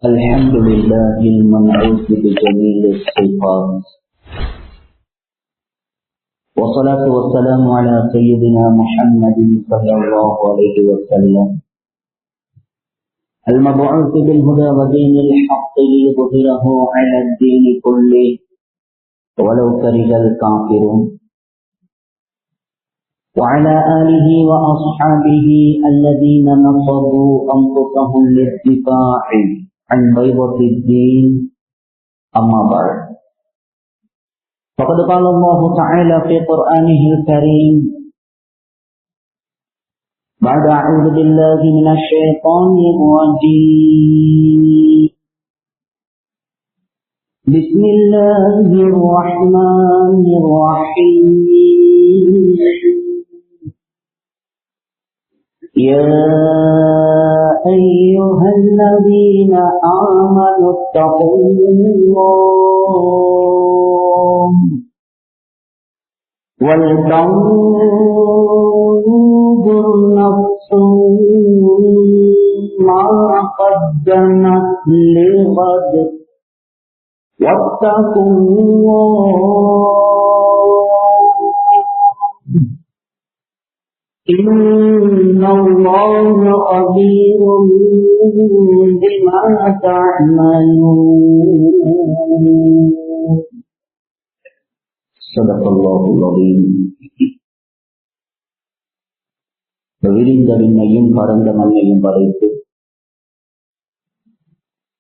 الحمد لله المنعوت بجميل الصفات، والصلاة والسلام على سيدنا محمد صلى الله عليه وسلم المبعوث بالهدى ودين الحق ليظهره على الدين كله ولو كره الكافرون، وعلى آله وأصحابه الذين نصبوا أنفسهم للدفاع عن بيضة الدين. أما بعد، فقد قال الله تعالى في قرآنه الكريم بعد أعوذ بالله من الشيطان الرجيم بسم الله الرحمن الرحيم يا أيها الذين آمنوا اتقوا الله ولتنظر نفس ما قدمت لغد واتقوا الله إن الله خبير بما تعملون. صدق الله العظيم. விரிந்த விண்ணையும் பரந்த மண்ணையும் படைத்து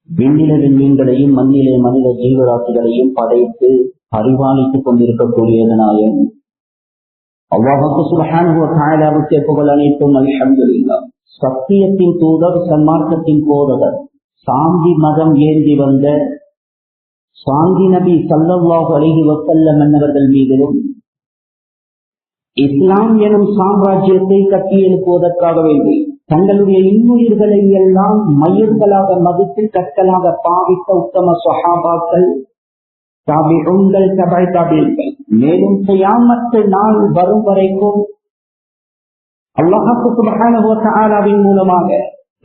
விண்ணில விண்மீன்களையும் மண்ணிலே மனித ஜீவராசிகளையும் படைத்து பரிபாலித்துக் கொண்டிருக்கக்கூடியதனாயும் அல்லாஹ் சுப்ஹானஹு வ தஆலாவுக்கு புகழ் அனைத்தும் அல்ஹம்துலில்லாஹ். சத்தியத்தின் தூதர், சன்மார்க்கத்தின் போதகர், சாந்தி மதம் ஏந்தி வந்த சாந்தி நபி ஸல்லல்லாஹு அலைஹி வஸல்லம் என்பவர்கள் மீதிலும் இஸ்லாம் எனும் சாம்ராஜ்யத்தை கட்டி எழுப்புவதற்காக வேண்டி தங்களுடைய இன்னுயிர்களை எல்லாம் மயிர்களாக மதித்து கற்களாக பாவித்த உத்தம ஸஹாபாக்கள், தாபிஊன்கள், தபை தாபிஈன்கள், மேலும் கியாமத் நாள் வரும் வரைக்கும் அல்லாஹ் சுப்ஹானஹு வ தஆலாவின் மூலமாக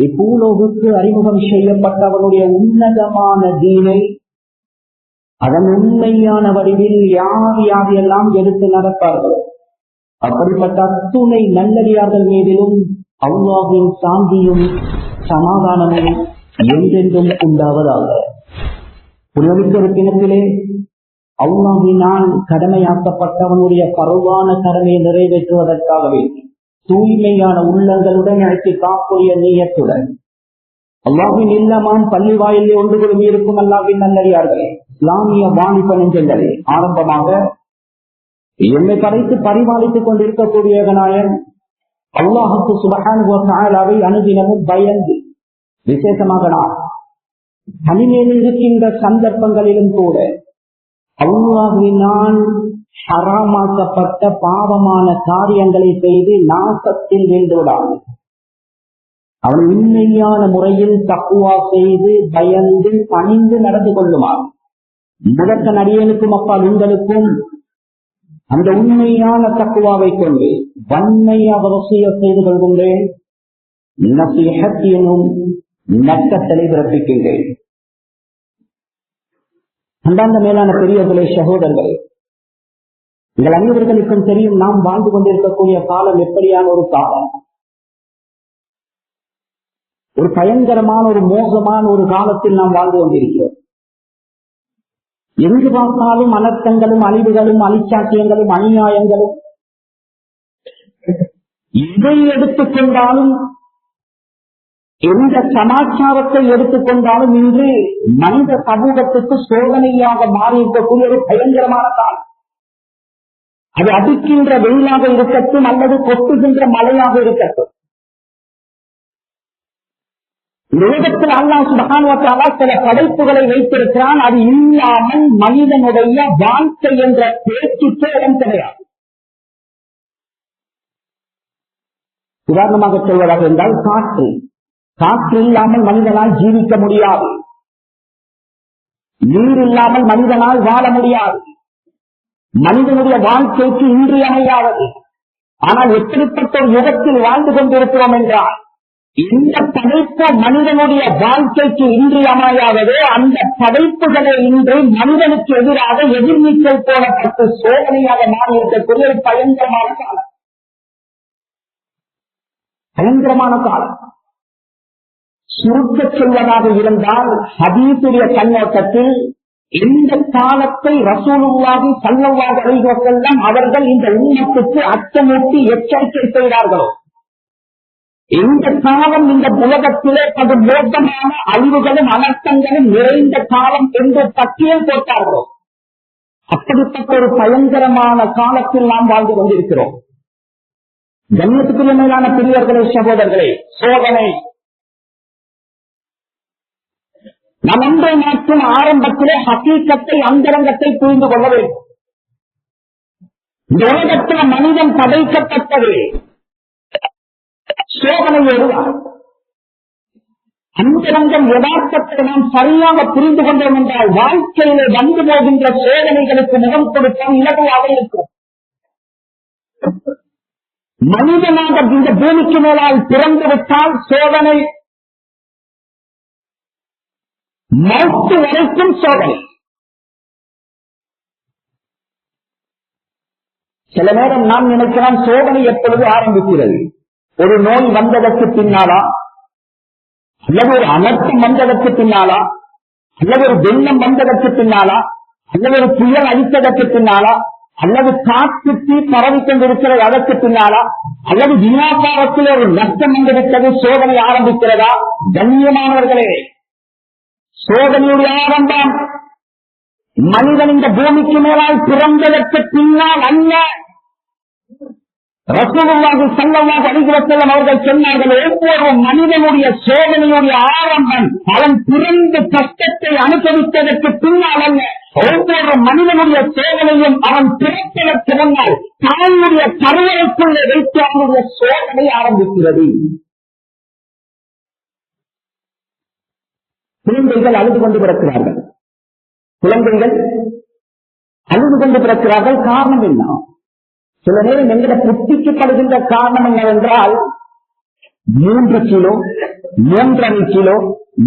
இப்பூலோகுக்கு அறிமுகம் செய்யப்பட்ட அவருடைய உன்னதமான தீனை அதன் உண்மையான வடிவில் யார் யாரெல்லாம் எடுத்து நடப்பார்களோ அப்படிப்பட்ட அத்துணை நல்லடியார்கள் மீதிலும் அல்லாஹ்வின் சாந்தியும் சமாதானமும் என்றென்றும் உண்டாவதாக. புனிதமிக்க தினத்திலே அல்லாஹ்வினால் கடமையாக்கப்பட்டவனுடைய பரவான கடமையை நிறைவேற்றுவதற்காக வேண்டி தூய்மையான உள்ளங்களுடன் அழைத்து காக்கூடிய நீயத்துடன் அல்லாஹ்வின் இல்லமான் பள்ளி வாயிலே ஒன்று கொள்ளும் இருக்கும் அல்லாஹ்வின் நல்லடியார்களே, இஸ்லாமிய வாணிப நெஞ்சங்களே, ஆரம்பமாக என்னை படைத்து பரிபாலித்துக் கொண்டிருக்கக்கூடிய நாயன் அல்லாஹ் சுப்ஹானஹு வ தஆலாவை அனுதினமும் பயந்து, விசேஷமாக நான் தனிமேல் இருக்கின்ற சந்தர்ப்பங்களிலும் கூட அல்லாஹ்வினால் ஹராமாக்கப்பட்ட பாவமான காரியங்களை செய்து நாசத்தில் வீழ்ந்துவிடாது அவன் உண்மையான முறையில் தக்வா செய்து பயந்து பணிந்து நடந்து கொள்ளுமாறு முதற்க நடிகனுக்கும் அப்பால் உங்களுக்கும் அந்த உண்மையான தக்குவாவை கொண்டு வன்மையாக வசிய செய்து கொள்கின்றேன். நசீஹத் எனும் நட்டத்தலை பிறப்பிக்கின்றேன். அன்பார்ந்த மேலான பெரியவர்களே, சகோதரர்களே, எங்கள் அனைவர்களுக்கும் தெரியும் நாம் வாழ்ந்து கொண்டிருக்கக்கூடிய காலம் எப்படியான ஒரு காலம். ஒரு பயங்கரமான ஒரு மோசமான ஒரு காலத்தில் நாம் வாழ்ந்து கொண்டிருக்கிறோம். எங்கு பார்த்தாலும் அனர்த்தங்களும் அழிவுகளும் அழிச்சாட்டியங்களும் அநியாயங்களும், எதை எடுத்துக்கொண்டாலும் எந்த சமாச்சாரத்தை எடுத்துக்கொண்டாலும் இன்று மனித சமூகத்துக்கு சோதனையாக மாறியிருக்கக்கூடிய ஒரு பயங்கரமான காலம். அது அடிக்கின்ற வெயிலாக இருக்கட்டும் அல்லது கொட்டுகின்ற மழையாக இருக்கட்டும், உலகத்தில் அல்லாஹ் சுப்ஹானஹு வ தஆலா சில படைப்புகளை வைத்திருக்கிறான். அது இல்லாமல் மனிதனுடைய வாழ்க்கை என்ற பேச்சுக்கே இடம் கிடையாது. உதாரணமாக சொல்வதாக இருந்தால் காற்று இல்லாமல் மனிதனால் ஜீவிக்க முடியாது. நீர் இல்லாமல் மனிதனால் வாழ முடியாது. மனிதனுடைய வாழ்க்கைக்கு இன்றியமையாதது. ஆனால் எப்படிப்பட்ட ஒரு யுகத்தில் வாழ்ந்து கொண்டிருக்கிறோம் என்றால் இந்த படைப்பு மனிதனுடைய வாழ்க்கைக்கு இன்றியமையாததோ அந்த படைப்புகளை இன்று மனிதனுக்கு எதிராக எதிர்நீச்சல் போடப்பட்டு சோதனையாக மாறி இருக்கக்கூடிய ஒரு பயங்கரமான காலம். பயங்கரமான காலம். சுருக்க சொல்வதாக இருந்தால் ஹதீஸுடைய கண்ணோட்டத்தில் எந்த காலத்தை ரசூலுல்லாஹி ஸல்லல்லாஹு அலைஹி வஸல்லம் அவர்கள் இந்த உம்மத்துக்கு அச்சமூட்டி எச்சரிக்கை செய்தார்களோ, இந்த காலம் இந்த உலகத்திலே அது மோசமான அழிவுகளும் அனர்த்தங்களும் நிறைந்த காலம் என்று பட்டியல் போட்டார்களோ, அப்படிப்பட்ட ஒரு பயங்கரமான காலத்தில் நாம் வாழ்ந்து கொண்டிருக்கிறோம். கண்ணியத்துக்குரிய மேலான பெரியவர்களே, சகோதரர்களே, சோதனை நம் அன்றைய நாட்டின் ஆரம்பத்திலே ஹகீகத்தை அந்தரங்கத்தை புரிந்து கொள்ள வேண்டும். இந்த உலகத்தில் மனிதன் படைக்கப்பட்டது சோதனையோடு. அந்தரங்கம் யதார்த்தத்தை நாம் சரியாக புரிந்து கொண்டோம் என்றால் வாழ்க்கையிலே வந்து போகின்ற சோதனைகளுக்கு முகம் கொடுக்க இலகுவாக இருக்கும். மனிதனாக இந்த பூமிக்கு மேலால் பிறந்துவிட்டால் சோதனை, மௌத்து வரைக்கும் சோதனை. சில நேரம் நாம் நினைக்கலாம் சோதனை எப்பொழுது ஆரம்பிக்கிறது? ஒரு நோய் வந்ததற்கு பின்னாலா, அல்லது ஒரு அனர்த்தம் வந்ததற்கு பின்னாலா, அல்லது ஒரு வெள்ளம் வந்ததற்கு பின்னாலா, அல்லது ஒரு புயல் அடித்ததற்கு பின்னாலா, அல்லது காற்று தீ பரவி கொண்டிருக்கிறது அதற்கு பின்னாலா, அல்லது வியாபாரத்தில் ஒரு நஷ்டம் வந்திருக்கிறது சோதனை ஆரம்பிக்கிறதா? கண்ணியமானவர்களே, சோதனையுடைய ஆரம்பம் மனிதன் இந்த பூமிக்கு மேலால் பிறந்ததற்கு பின்னால் அல்ல. ரசூலுல்லாஹி ஸல்லல்லாஹு அலைஹி வஸல்லம் அவர்கள் சொன்னார்கள், ஒவ்வொரு மனிதனுடைய சோதனையுடைய ஆரம்பம் அவன் பிறந்து கஷ்டத்தை அனுபவித்ததற்கு பின்னால் அல்ல. ஒவ்வொரு மனிதனுடைய சோதனையும் அவன் பிறப்பதற்கு முன்னால் தாயுடைய கருவறைக்குள்ளே வைத்து அவனுடைய சோதனை ஆரம்பிக்கிறது. குழந்தைகள் அழுது கொண்டு பிறக்கிறார்கள். குழந்தைகள் அழுது கொண்டு பிறக்கிறார்கள். காரணம் என்ன? சில நேரம் எங்களை புத்திக்கப்படுகின்ற காரணம் என்னவென்றால் 3 கிலோ, 3.5 கிலோ,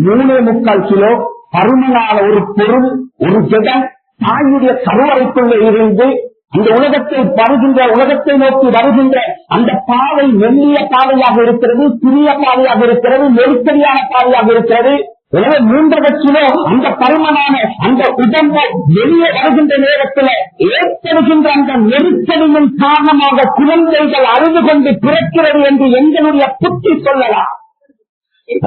3.25 கிலோ பருமனான ஒரு பொருள், ஒரு ஜடம் தாயுடைய கருவறைக்குள்ளே இருந்து இந்த உலகத்தை நோக்கி வருகின்ற அந்த பாதை மெல்லிய பாதையாக இருக்கிறது, சிறிய பாதையாக இருக்கிறது, நெருக்கடியான பாதையாக இருக்கிறது. எனவே 3.5 கிலோ அந்த பருமனான அந்த உடம்பை வெளியே வருகின்ற நேரத்தில் ஏற்படுகின்ற அந்த நெருக்கடியின் காரணமாக குழந்தைகள் அழுது கொண்டு பிறக்கிறது என்று எங்களுடைய புத்தி சொல்லலாம்.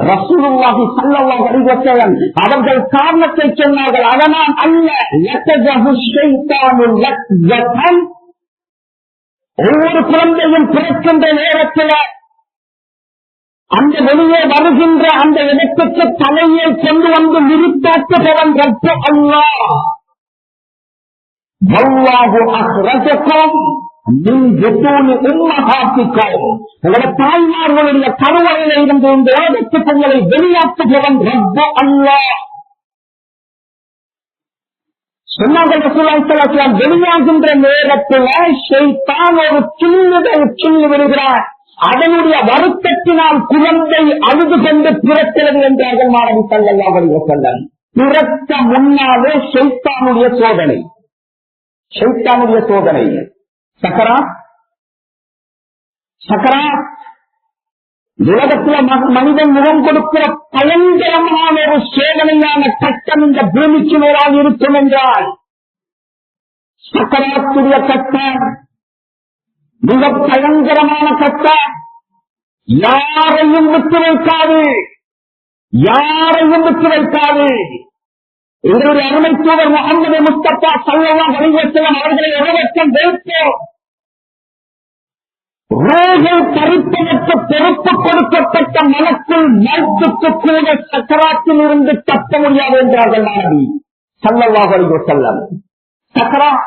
ரசூலுல்லாஹி ஸல்லல்லாஹு அலைஹி வஸல்லம் அவர்கள் காரணத்தை சொன்னார்கள். அதனால் அல்ல, லதஜஹு ஷைத்தானு லக்ஸதன். ஒவ்வொரு குழந்தையும் பிறக்கின்ற நேரத்தில் அந்த வெளியே வருகின்ற அந்த இடத்துக்கு தலையை கொண்டு வந்து நிறுத்தாக்குபவன் ரப்பு அல்லாஹ். வல்லாஹு அஹ்ரஜகும் மின் புத்தூனி உம்மஹாத்திக்கும். உங்களுடைய தாய்மார்களுடைய கருவறையில் இருந்து இந்த உலகத்துக்கு உங்களை வெளியாக்குபவன் ரப்பு அல்லாஹ். சொன்னார்கள் ரசூலுல்லாஹி ஸல்லல்லாஹு அலைஹி வஸல்லம், வெளியாகின்ற நேரத்தில் ஷைத்தான் ஒரு கிள்ளி விடுகிறார். அதனுடைய வருத்தத்தினால் குழந்தை அழுது கொண்டு பிறக்கிறது என்றார்கள் மாணவி ஸல்லல்லாஹு அலைஹி வஸல்லம். பிறக்க முன்னாலே ஷைத்தானுடைய சோதனை, ஷைத்தானுடைய சோதனை சக்கராத். உலகத்தில் மனிதன் முகம் கொடுக்கிற பயங்கரமான ஒரு சோதனையான கட்டம் இந்த பூமிக்கு மேலால் இருக்கும் என்றால் சக்கராத்துடைய கட்டம் மிக பயங்கரமான கட்டம். யாரையும் விட்டு வைக்காது, யாரையும் விட்டு வைக்காது. எங்களுடைய அருமை தூதர் முஹம்மது முஸ்தபா ஸல்லல்லாஹு அலைஹி வஸல்லம் அவர்களை உலகத்தில் வைத்தோம். ரோகை பறிப்பதற்கு பொறுப்பு கொடுக்கப்பட்ட மனத்தில் மௌத்துக்கு கூட சக்கராத்தில் இருந்து தப்ப முடியாது என்றார்கள் நபி ஸல்லல்லாஹு அலைஹி வஸல்லம். சக்கராத்,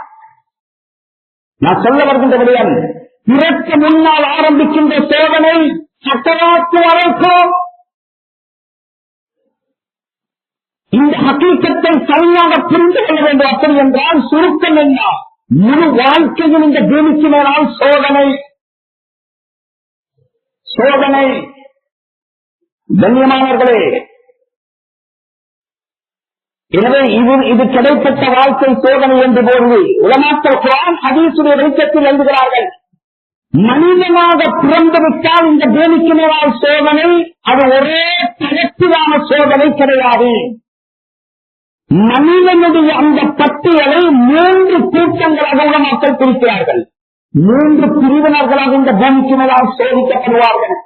நான் சொல்ல வருகின்ற விடயம், பிறக்க முன்னால் ஆரம்பிக்கின்ற சோதனை சக்கராத்து வரைக்கும். இந்த ஹகீகத்தை சரியாக புரிந்து கொள்ள வேண்டும். அப்படி என்றால் சுருக்கம் என்ன? முழு வாழ்க்கையும் இந்த பூமிக்கு மேலால் சோதனை. கண்ணியமானவர்களே, எனவே இது கிடைப்பட்ட வாழ்க்கை சோதனை என்று போது உலமாக்கள் குர்ஆன் ஹதீஸுடைய வெளிச்சத்தில் எழுதுகிறார்கள். மனிதனாக பிறந்துவிட்டால் இந்த பூமிக்கு மேலால் சோதனை அது ஒரே தரத்திலான சோதனை கிடையாது. மனிதனுடைய அந்த பட்டியலை 3 கூட்டங்களாக உலமாக்கள் பிரிக்கிறார்கள். 3 பிரிவினர்களாக இந்த பூமிக்கு மேலால் சோதிக்கப்படுவார்கள்.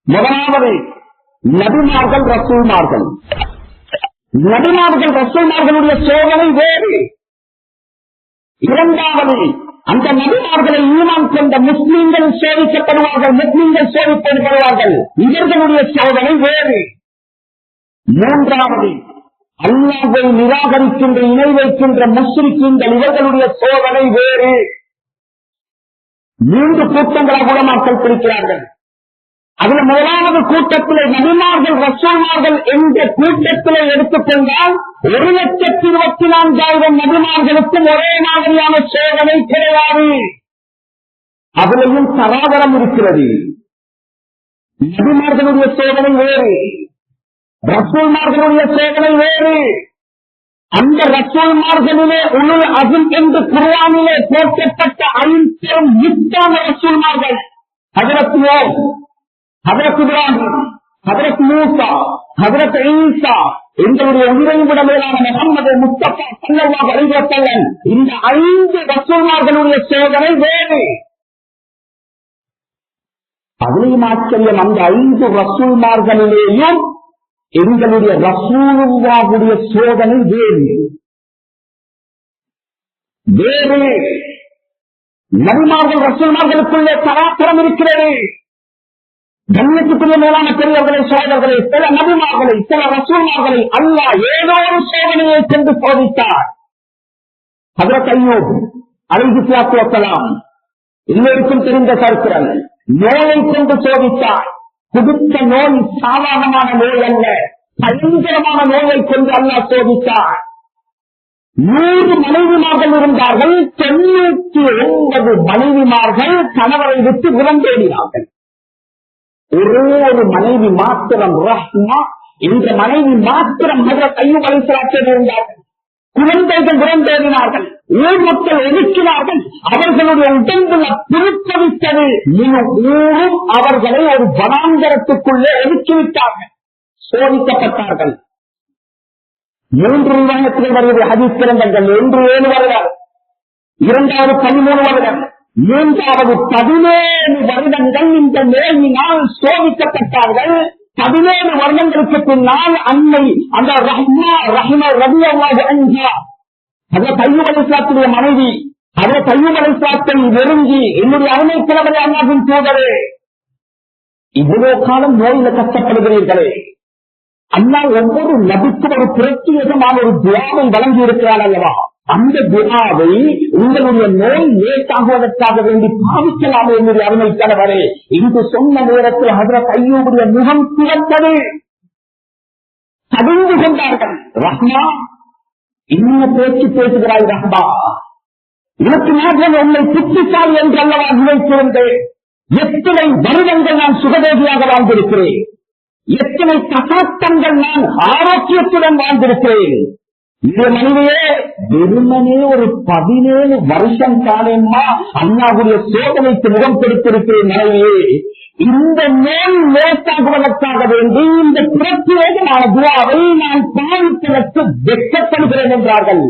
முதலாவது நபிமார்கள், ரசூல்மார்கள். நபிமார்கள், ரசூல்மார்களுடைய சோதனை வேறு. இரண்டாவது, அந்த நபிமார்களை ஈமான் கொண்ட முஸ்லிம்கள் சோதிக்கப்படுவார்கள், முஸ்லிம்கள் சோதிக்கப்படுவார்கள். இவர்களுடைய சோதனை வேறு. மூன்றாவது, அல்லாஹ்வை நிராகரிக்கின்ற, இணை வைக்கின்ற முஸ்லிம்கள், இவர்களுடைய சோதனை வேறு. 3 கூட்டங்களாக உலமாக்கள் பிரிக்கிறார்கள். அதுல முதலாவது கூட்டத்திலே நபிமார்கள், ரசூல்மார்கள் என்ற கூட்டத்திலே எடுத்துக்கொண்டால் 1,24,000 நபிமார்களுக்கும் ஒரே மாதிரியான சோதனை கிடையாது. அதிலையும் சராதரம் இருக்கிறது. நபிமார்களுடைய சோதனை வேறு, ரசூல்மார்களுடைய சோதனை வேறு. அந்த ரசூல்மார்களிலே உலுல் அஸ்ம் என்று குர்ஆனிலே போற்றப்பட்ட 5 முத்தான ரசூல்மார்கள் ஹஜ்ரத் நூஹ், ஹஜ்ரத் இப்ராஹிம், ஹஜ்ரத் மூசா, ஹஜ்ரத் ஈசா, எங்களுடைய உயிரையும் விட மேலான முஹம்மது முஸ்தபா ஸல்லல்லாஹு அலைஹி வஸல்லம், இந்த 5 ரசூல்மார்களுடைய சோதனை வேறு. அதிலேயும் ஆச்சரியம், அந்த 5 ரசூல்மார்களிலேயும் எங்களுடைய ரசூலுல்லாஹுடைய சோதனை வேறு. நபிமார்கள், ரசூல்மார்களுக்குள்ளே தராத்தரம் இருக்கிறது. கண்ணியத்துக்குரிய மேலான பெரியவர்களை, சோதர்களை, சில நபிமார்களை, சில ரசூல்மார்களை அல்லாஹ் ஏதோ ஒரு சோதனையை கொண்டு சோதித்தார். ஹஜ்ரத் அய்யூப் அலைஹிஸ்ஸலாத்து வஸ்ஸலாம் எல்லோருக்கும் தெரிந்த சரித்திரம். நோயை கொண்டு சோதித்தார். குடித்த நோய் சாதாரணமான நோய் அல்ல, பயங்கரமான நோயை கொண்டு அல்லாஹ் சோதித்தார். 100 மனைவிமார்கள் இருந்தார்கள். 99 மனைவிமார்கள் கணவரை விட்டு விரண்டேடினார்கள். ஒரே ஒரு மனைவி மாத்திரம், ரஹ்மா என்ற மனைவி மாத்திரம் ஹஜ்ரத் அய்யூப் அலைஹிஸ்ஸலாத்தில் இருந்தார்கள். குழந்தைகள் விரண்டேறினார்கள், ஊர் மக்கள் ஒதுக்கினார்கள். அவர்களுடைய உடம்புல திருத்தவித்தது. ஊரும் அவர்களை ஒரு வனாந்தரத்துக்குள்ளே ஒதுக்கிவிட்டார்கள். சோதிக்கப்பட்டார்கள். 3 நிலையத்தில் வருவது ஹதீஸ் கிரந்தங்கள். 1 7 வருடம், 2வது 13 வருடம், 3வது 17 வருடங்கள் இந்த நோயினால் சோதிக்கப்பட்டார்கள். 17 வருடங்களுக்கு பின்னால் அன்னை அந்த ரஹ்மா ரலியல்லாஹு அன்ஹா ஹஜ்ரத் அய்யூப் அலைஹிஸ்ஸலாத்துடைய மனைவி ஹஜ்ரத் அய்யூப் அலைஹிஸ்ஸலாத்தை நெருங்கி, என்னுடைய அருமை கணவரே, அல்லாஹ்வின் தூதரே, இவ்வளவு காலம் நோயில கஷ்டப்படுகிறீர்களே, அல்லாஹ் ஒவ்வொரு நபிக்கும் ஒரு பிரத்யேகமான ஒரு துஆவை வழங்கி இருக்கிறார் அல்லவா? அந்த துஆவை உங்களுடைய நோய் லேட்டாகுவதற்காக வேண்டி பாவிக்கலாம் என்னுடைய அருமை கணவரே என்று சொன்ன நேரத்தில் ஹஜ்ரத் அய்யூபுடைய முகம் சிவந்தது. தவிர்ந்து கொண்டார்கள். ரஹ்மா, என்ன பேச்சு பேசுகிறாய் ரஹ்மா? எனக்கு மாற்றம் உன்னை புத்திசாலி என்று அல்லவா நினைத்திருந்தேன். எத்தனை வருடங்கள் நான் சுகதேகியாக வாழ்ந்திருக்கிறேன், எத்தனை சகாப்தங்கள் நான் ஆரோக்கியத்துடன் வாழ்ந்திருக்கிறேன். இந்த மனைவியே வெறுமனே ஒரு 17 வருஷம் தானேம்மா அண்ணாவுடைய சோதனைக்கு முகம் கொடுத்திருக்கிறேன். மனைவியே, இந்த நோய் லேட்டாகுவதற்காக வேண்டி இந்த பிரத்யேகமான துஆவை நான் பாவிப்பதற்கு வெட்கப்படுகிறேன் என்றார்கள்.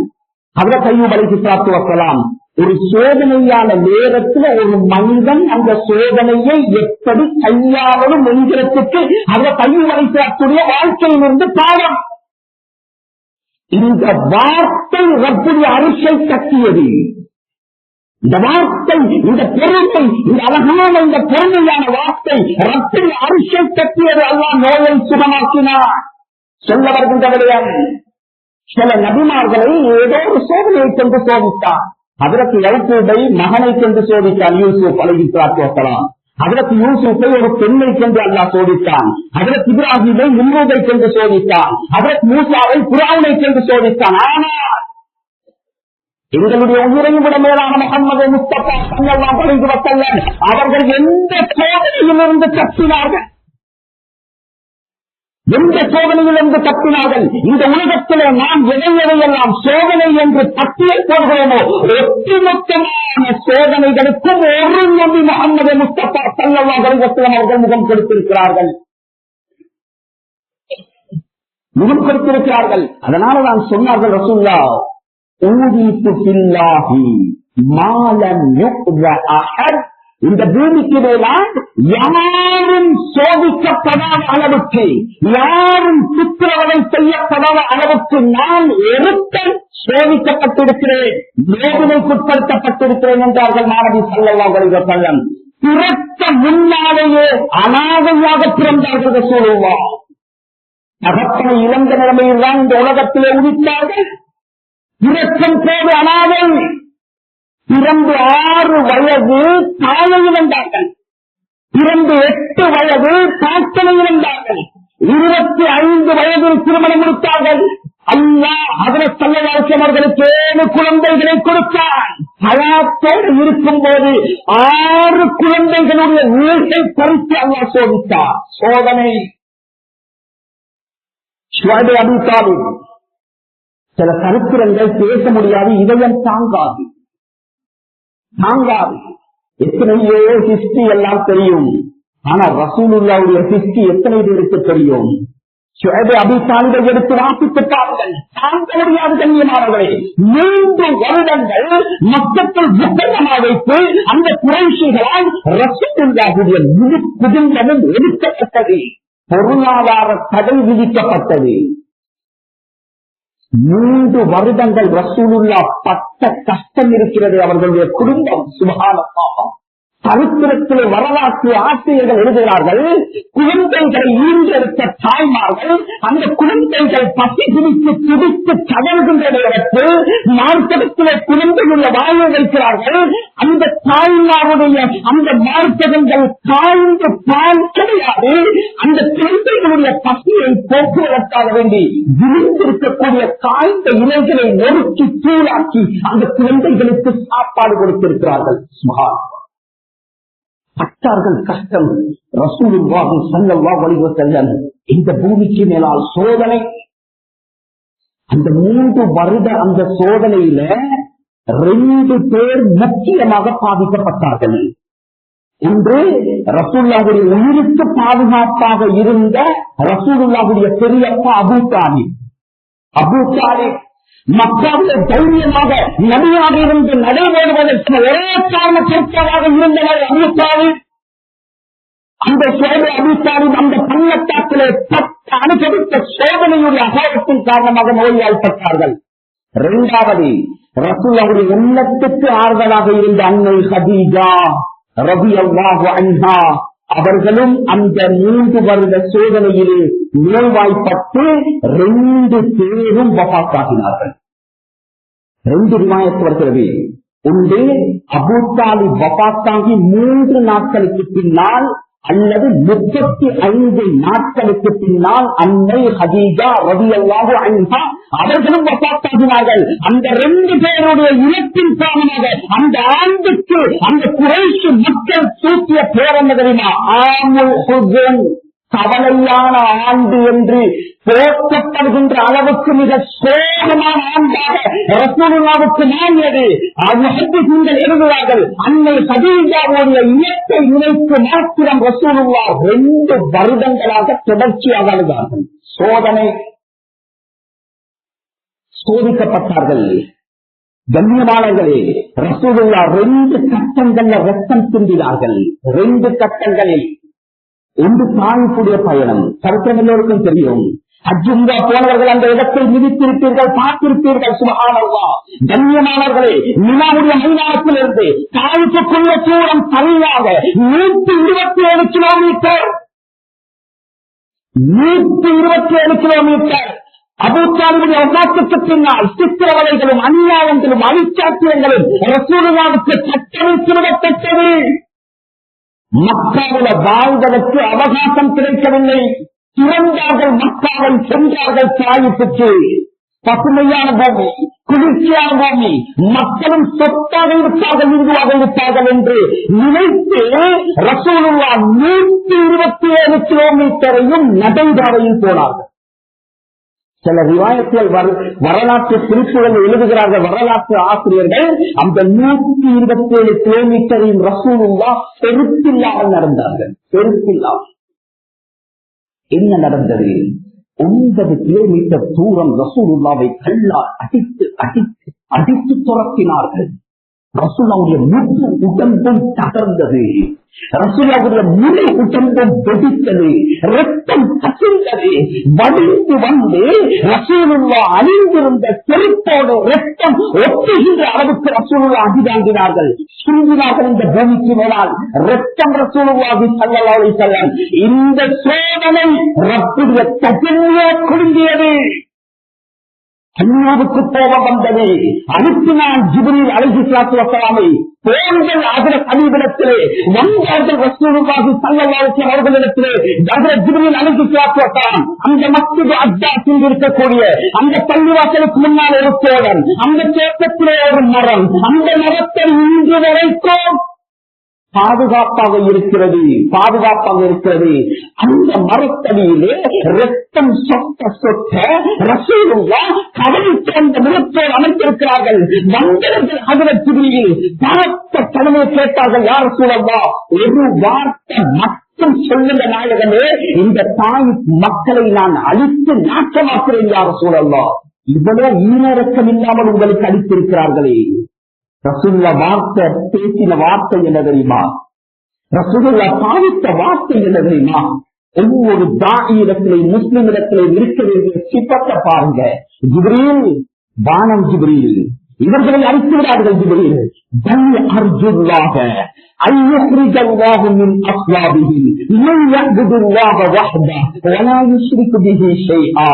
ஹஜ்ரத் அய்யூப் அலைஹிஸ்ஸலாத்து வஸ்ஸலாம் ஒரு சோதனையான நேரத்தில் ஒரு மனிதன் அந்த சோதனையை எப்படி கையாளணும் என்கிறதுக்கு ஹஜ்ரத் அய்யூப் அலைஹிஸ்ஸலாத்துடைய வாழ்க்கையிலிருந்து பாடம். இந்த வார்த்தை ரப்புடைய அரிசை கட்டியது. இந்த வார்த்தை, இந்த பெருமை, இந்த அழகான இந்த பெருமையான வார்த்தை ரப்புடைய அரிசை கட்டியது. அல்லாஹ் நோயை சுகமாக்கினார். சொல்ல வருகின்ற விடயம், சில நபிமார்களை ஏதோ ஒரு சோதனையை கொண்டு சோதித்தார். ஹஜ்ரத் யக்கூபை மகனை கொண்டு சோதித்தான் யூசுப் அலைஹிஸ்ஸலாத்து வஸ்ஸலாம். ஹஜ்ரத் யூசுஃபை ஒரு பெண்ணை கொண்டு அல்லாஹ் சோதித்தான். ஹஜ்ரத் இப்ராஹீமை நம்ரூதை கொண்டு சோதித்தான். ஹஜ்ரத் மூசாவை ஃபிரௌனை கொண்டு சோதித்தான். ஆனால் எங்களுடைய உயிரையும் விட மேலான முஹம்மது முஸ்தபா ஸல்லல்லாஹு அலைஹி வஸல்லம் அவர்கள் எந்த சோதனையிலிருந்து தப்பினார்கள்? எந்த சோதனையில் என்று தப்பினார்கள். இந்த உலகத்திலே நாம் எதையெல்லாம் சோதனை என்று பட்டியல் போடுகிறோமோ ஒட்டுமொத்தமான சோதனைகளுக்கும் ஒரு நபி முஹம்மது முஸ்தபா ஸல்லல்லாஹு அலைஹி வஸல்லம் அவர்கள் முகம் கொடுத்திருக்கிறார்கள். அதனால நான் சொன்னார்கள் ரசூலுல்லாஹ் ஊதீது பில்லாஹி மா லம் யுக்ஸ அஹத், இந்த பூமிக்கு மேலால் யாரும் சோதிக்கப்படாத அளவுக்கு, யாரும் சித்திரவதை செய்யப்படாத அளவுக்கு நான் ஒருத்தன் சோதிக்கப்பட்டிருக்கிறேன், வேதனைக்குட்படுத்தப்பட்டிருக்கிறேன் என்றார்கள் மாணவி ஸல்லல்லாஹு அலைஹி வஸல்லம். பிறக்க முன்னாலேயே அநாதையாக பிறந்தார்கள் ரசூலுல்லாஹ். தகப்பனை இழந்த நிலைமையில் தான் இந்த உலகத்திலே உதித்தார்கள். பிறக்கும் போது அநாதை. பிறந்து 6 வயது தாயை இழந்தார்கள். பிறந்து 8 வயது தாத்தனை இழந்தார்கள். 25 வயதில் திருமணம் முடித்தார்கள். அல்லாஹ் ஹஜ்ரத் ஸல்லல்லாஹு அலைஹி வஸல்லம் அவர்களுக்கு 7 குழந்தைகளை கொடுத்தார். ஹயாத்தோடு இருக்கும் போது 6 குழந்தைகளுடைய உயிரை பறித்து அல்லாஹ் சோதித்தார். சோதனை. ஷுவைப் அபூ தாலிப், சில சரித்திரங்கள் பேச முடியாது, இதயம் தாங்காது. எத்தனையோ ஹிஸ்டரி எல்லாம் தெரியும். ஆனா ரசூலுல்லாஹ்வுடைய ஹிஸ்டரி எத்தனை பேருக்கு தெரியும்? ஷுவைப் அபூ தாலிபை எடுத்து வாசித்து பாருங்கள். தாங்க முடியாது கண்ணியமானவர்களே. 3 வருடங்கள் மக்கள் யுத்தமாக வைத்து அந்த குறைஷிகளால் ரசூலுல்லாஹ்வுடைய முழு குடும்பமும் ஒடுக்கப்பட்டது. பொருளாதார தடை விதிக்கப்பட்டது. 3 வருடங்கள் ரசூலுல்லாஹ் பட்ட கஷ்டம் இருக்கிறது. அவர்களுடைய குடும்பம் சுப்ஹானல்லாஹ். சரித்திரத்திலே வரலாற்று ஆசிரியர்கள் எழுதுகிறார்கள், குழந்தைகளை ஈன்றெடுத்த தாய்மார்கள் அந்த குழந்தைகள் பசி பிடித்து துடித்து கதறுகின்ற நேரத்தில் மார்க்கத்திலே குழந்தையுள்ள வாயை வைக்கிறார்கள். அந்த தாய்மாருடைய அந்த மார்க்கங்கள் காய்ந்து பால் கிடையாது. அந்த குழந்தைகளுடைய பசியை போக்குவதற்காக வேண்டி விரிந்திருக்கக்கூடிய காய்ந்த இலைகளை நொறுக்கி தூளாக்கி அந்த குழந்தைகளுக்கு சாப்பாடு கொடுத்திருக்கிறார்கள். பட்டார்கள் கஷ்டம். ரசூலுல்லாஹி ஸல்லல்லாஹு அலைஹி வஸல்லம் இந்த பூமிக்கு மேலால் சோதனை. அந்த 3 வருட அந்த சோதனையில 2 பேர் முக்கியமாக பாதிக்கப்பட்டார்கள். ஒன்று ரசூலுல்லாஹுடைய உயிருக்கு பாதுகாப்பாக இருந்த ரசூலுல்லாஹுடைய பெரியப்பா அபூ தாலிப் மக்காவிலே தைரியமாக நபியாக இருந்து நடைபெறுவதற்கு ஒரே காரணத்திற்காக இருந்தவர் அபூ தாலிப். அந்த ஷுவைப் அபூ தாலிப் அந்த பள்ளத்தாக்கிலே அனுபவித்த சோதனையுடைய அபாயத்தின் காரணமாக நோய்வாய்ப்பட்டார்கள். 2வது ரசூலுல்லாஹுடைய உள்ளத்துக்கு ஆறுதலாக இருந்த அன்னை ஹதீஜா ரலியல்லாஹு அன்ஹா, அவர்களும் அந்த 3 வருட சோதனையிலே நோய்வாய்ப்பட்டு 2 பேரும் வஃபாத்தாகினார்கள். 2 ரிவாயத் வருகிறது. ஒன்று அபூ தாலிப் வஃபாத்தாகி 3 நாட்களுக்கு பின்னால் அல்லது 35 நாட்களுக்கு பின்னால் அன்னை ஹதீஜா ரலியல்லாஹு அன்ஹா அவர்களும் வஃபாத்தாகினார்கள். அந்த 2 பேருடைய இழப்பின் காரணமாக அந்த ஆண்டுக்கு அந்த குறைஷ் மக்கள் சூட்டிய பேர் என்ன தெரியுமா? ஆமுல் ஹுஸன், கவலையான ஆண்டு என்று போற்றப்படுகின்ற அளவுக்கு மிக சோகமான ஆண்டாக ரசூலுல்லாஹ்வுக்கு மாறியது. முஹத்திஸீன்கள் எழுதுவார்கள், அன்னை ஹதீஜாவுடைய இலக்கை நினைத்து மாத்திரம் ரசூலுல்லாஹ் 2 வருடங்களாக தொடர்ச்சியாக அழுதார்கள். சோதனை. சோதிக்கப்பட்டார்கள். கண்ணியமானவர்களே, ரசூலுல்லாஹ் 2 கட்டங்கள்ல ரத்தம் சிந்தினார்கள். 2 கட்டங்களில். ஒன்று தாயிஃபுடைய பயணம். சரித்திரம் எல்லோருக்கும் தெரியும். ஹஜ்ஜுங்கா போனவர்கள் அந்த இடத்தில் மிதித்திருப்பீர்கள், பார்த்திருப்பீர்கள். சுப்ஹானல்லாஹ். கண்ணியமானவர்களே, மினாவுடைய மைதானத்திலிருந்து தாயிஃபுக்குள்ள தூரம் சரியாக 127 கிலோமீட்டர். 127 கிலோமீட்டர். அபூ தாலிபுடைய வஃபாத்துக்கு பின்னால் சித்திரவதைகளும் அநியாயங்களும் அழிச்சாத்தியங்களும் ரசூலுல்லாஹ்வுக்கு கட்டளையிடப்பட்டது. மக்காவில வாழ்வதற்கு அவகாசம் கிடைக்கவில்லை. திறந்தார்கள் மக்காவை, சென்றார்கள் தாயிஃபுக்கு. பசுமையான பூமி, குளிர்ச்சியான பூமி, மக்களும் சொத்தாக இருப்பார்கள், இந்துவாக இருப்பார்கள் என்று நினைத்து ரசூலுல்லாஹ் 127 கிலோமீட்டரையும் நடைபாதையில் போனார்கள். சில ரிவாயத்தில் வரலாற்று குறிப்புகள் எழுதுகிறார்கள் வரலாற்று ஆசிரியர்கள். அந்த 127 கிலோமீட்டரையும் ரசூலுல்லாஹ் செருப்பில்லாமல் நடந்தார்கள். செருப்பில்லாமல் என்ன நடந்தது? 9 கிலோமீட்டர் தூரம் ரசூலுல்லாவை கல்லால் அடித்து துரத்தினார்கள். ரசூலுல்லாவுடைய முழு உடம்பும் தகர்ந்தது. ரசூலுல்லாவுடைய முழு உடம்பும் வெடித்தது. ரத்தம் கசிந்தது. வடிந்து வந்து ரசூலுல்லாஹ் அணிந்திருந்த செருப்போடு ரத்தம் ஒட்டுகின்ற அளவுக்கு ரசூலுல்லாஹ் அடிதாங்கினார்கள், சிந்தினார்கள். இந்த பூமிக்கு மேலால் ரத்தம் ரசூலுல்லாஹி ஸல்லல்லாஹு அலைஹி வஸல்லம். இந்த சோதனை ரப்புடைய தஜல்லியா குலுங்கியது. அல்லாஹ்வுக்கு கோபம் வந்தது. அனுப்பினான் ஜிப்ரீல் அலைஹிஸ்ஸலாத்து வஸலாமை. போங்கள் ஹஜ்ரத் அலியிடத்திலே வந்தார்கள். ரசூலுல்லாஹி ஸல்லல்லாஹு அலைஹி வஸல்லம் அவர்களிடத்திலே ஹஜ்ரத் ஜிப்ரீல் அலைஹிஸ்ஸலாத்து வஸலாம் அந்த மஸ்ஜித் அக்ஸாவில் இருக்கக்கூடிய அந்த பள்ளிவாசலுக்கு முன்னால் ஒரு தோழன், அந்த தோட்டத்திலே ஒரு மரம், அந்த மரத்தை இன்று வரைக்கும் பாதுகாப்பாக இருக்கிறது. அந்த மரத்தடியிலே ரத்தம் சொட்ட சொட்ட ரசூலுல்லாஹ் கடலுக்கு அந்த முகத்தோடு அமைத்திருக்கிறார்கள். வந்தவர்கள் ஹஜ்ரத் ஜிப்ரீல் பார்த்த கடமை கேட்டார்கள், யா ரசூலல்லாஹ், ஒரு வார்த்தை மட்டும் சொல்லுங்க நாயகமே, இந்த தாய் மக்களை நான் அழித்து நாட்டமாக்குறேன் யா ரசூலல்லாஹ். இவ்வளவு ஈரக்கம் இல்லாமல் உங்களுக்கு அளித்திருக்கிறார்களே. ரசூலுல்லாஹ் வார்த்தை பேசின வார்த்தை என்ன தெரியுமா? ரசூலுல்லாஹ் பாவித்த வார்த்தை என்ன தெரியுமா? ஒவ்வொரு தாயிடத்திலே முஸ்லிம் இடத்திலே இருக்க வேண்டிய சிப்பத்தை பாருங்க. ஜிப்ரீல், வானம் ஜிப்ரீல், இவர்களை அழைத்து விடார்கள். ஜிப்ரீல் அர்ஜுல்லாக ஐயஹ்ரிஜல்லாஹு மின் அஸ்லாபிஹிம் மன் யஅ்புதுல்லாஹ வஹ்தஹு வலா யுஷ்ரிகு பிஹி ஷைஆ.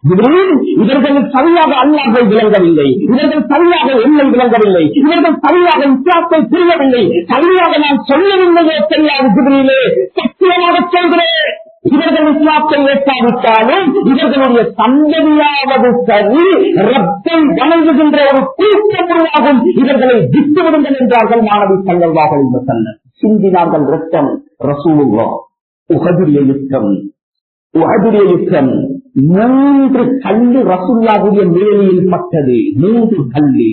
ஜிப்ரீல், இவர்கள் சரியாக அல்லாஹ்வை விளங்கவில்லை, இவர்கள் சரியாக என்னை விளங்கவில்லை, இவர்கள் சரியாக இஸ்லாத்தை புரியவில்லை, சரியாக நான் சொல்லவில்லையே தெரியாது. ஜிப்ரீலே, சத்தியமாக சொல்கிறேன், இவர்கள் இஸ்லாத்தை ஏற்காவிட்டாலும் இவர்களுடைய சந்ததியாவது சரி ரப்பை வணங்குகின்ற ஒரு கூட்டமுறையாகும், இவர்களை விட்டுவிடுங்கள் என்றார்கள். மாணவி ஸல்லல்லாஹு அலைஹி வஸல்லம் சிந்தினார்கள் ரத்தம். ரசூலுல்லாஹ் உஹதுடைய யுத்தம் 3 கல்லு ரசூலுல்லாஹுடைய மேனியில் பட்டது. 3 கல்லு.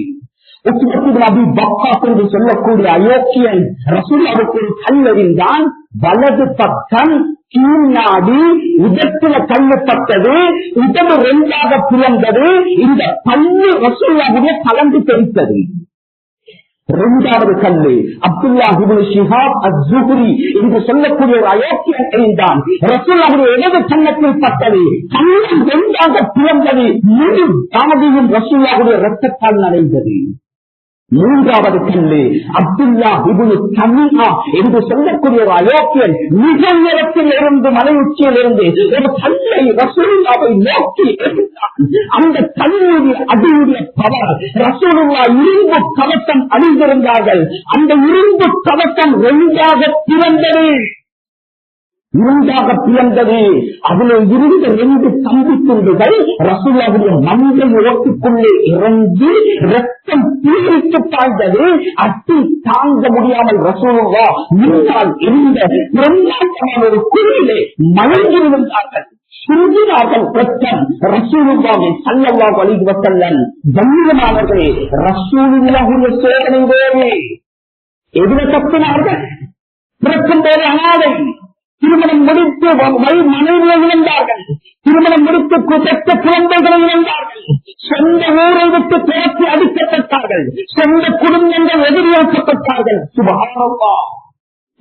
அபி பக்காஸ் என்று சொல்லக்கூடிய அயோக்கியன் ரசூலுல்லாஹுக்கு ஒரு கல் எறிந்தான். வலது பக்கம் கீழ்நாடி உதட்டில கல்லு பட்டது. உடம்பு 2ஆக பிளந்தது. இந்த கல்லு ரசூலுல்லாஹுடைய கலந்து தெரித்தது. 2வது கல்லு அப்துல்லாஹ் இப்னு ஷிஹாப் அஸ்-ஸுஹ்ரி என்று சொல்லக்கூடிய ஒரு அயோக்கியன் எறிந்தான். ரசூலுல்லாஹுடைய இடது கன்னத்தில் பட்டது. கல்லு 2ஆக பிளந்தது. முழு தாமதியும் ரசூலுல்லாஹுடைய இரத்தத்தால் நனைந்தது. 3வது கல்லு அப்துல்லாஹ் இப்னு தமிஆ என்று சொல்லக்கூடிய ஒரு அயோக்கியன் மிக நேரத்தில் இருந்து மலை உச்சியில் இருந்து ஒரு கல்லை ரசூலுல்லாஹை நோக்கி எறிந்தான். அந்த கல்லுடைய அடியுடைய பவர் ரசூலுல்லாஹ் இரும்பு கவசம் அணிந்திருந்தார்கள். அந்த இரும்பு கவசம் 2ஆக பிளந்தது. அதிலே இருந்த 2 கம்பி துண்டுகள் ரசூலுல்லாஹுடைய மஞ்சள் ஓட்டுக்குள்ளே இறங்கி ரத்தம் பீரிட்டு பாய்ந்தது. அட்டி தாங்க முடியாமல் ரசூலுல்லாஹ் முன்னால் இருந்த பிரம்மாண்டமான ஒரு குழியிலே மயங்கி விழுந்தார்கள். சிந்தினார்கள் ரத்தம். ரசூலுல்லாஹி ஸல்லல்லாஹு அலைஹி வஸல்லம் கண்ணியமானவர்களே, ரசூலுல்லாஹுடைய சோதனை வேறு. எதிர தப்பினார்கள். பிறக்கும் போது அனாதை. திருமணம் முடித்து மனைவியை இழந்தார்கள். திருமணம் முடித்து பெற்ற குழந்தைகளை இழந்தார்கள். சொந்த ஊரை விட்டு துரத்தி அடிக்கப்பட்டார்கள். சொந்த குடும்பங்கள் எதிரியாக்கப்பட்டார்கள். சுப்ஹானல்லாஹ்,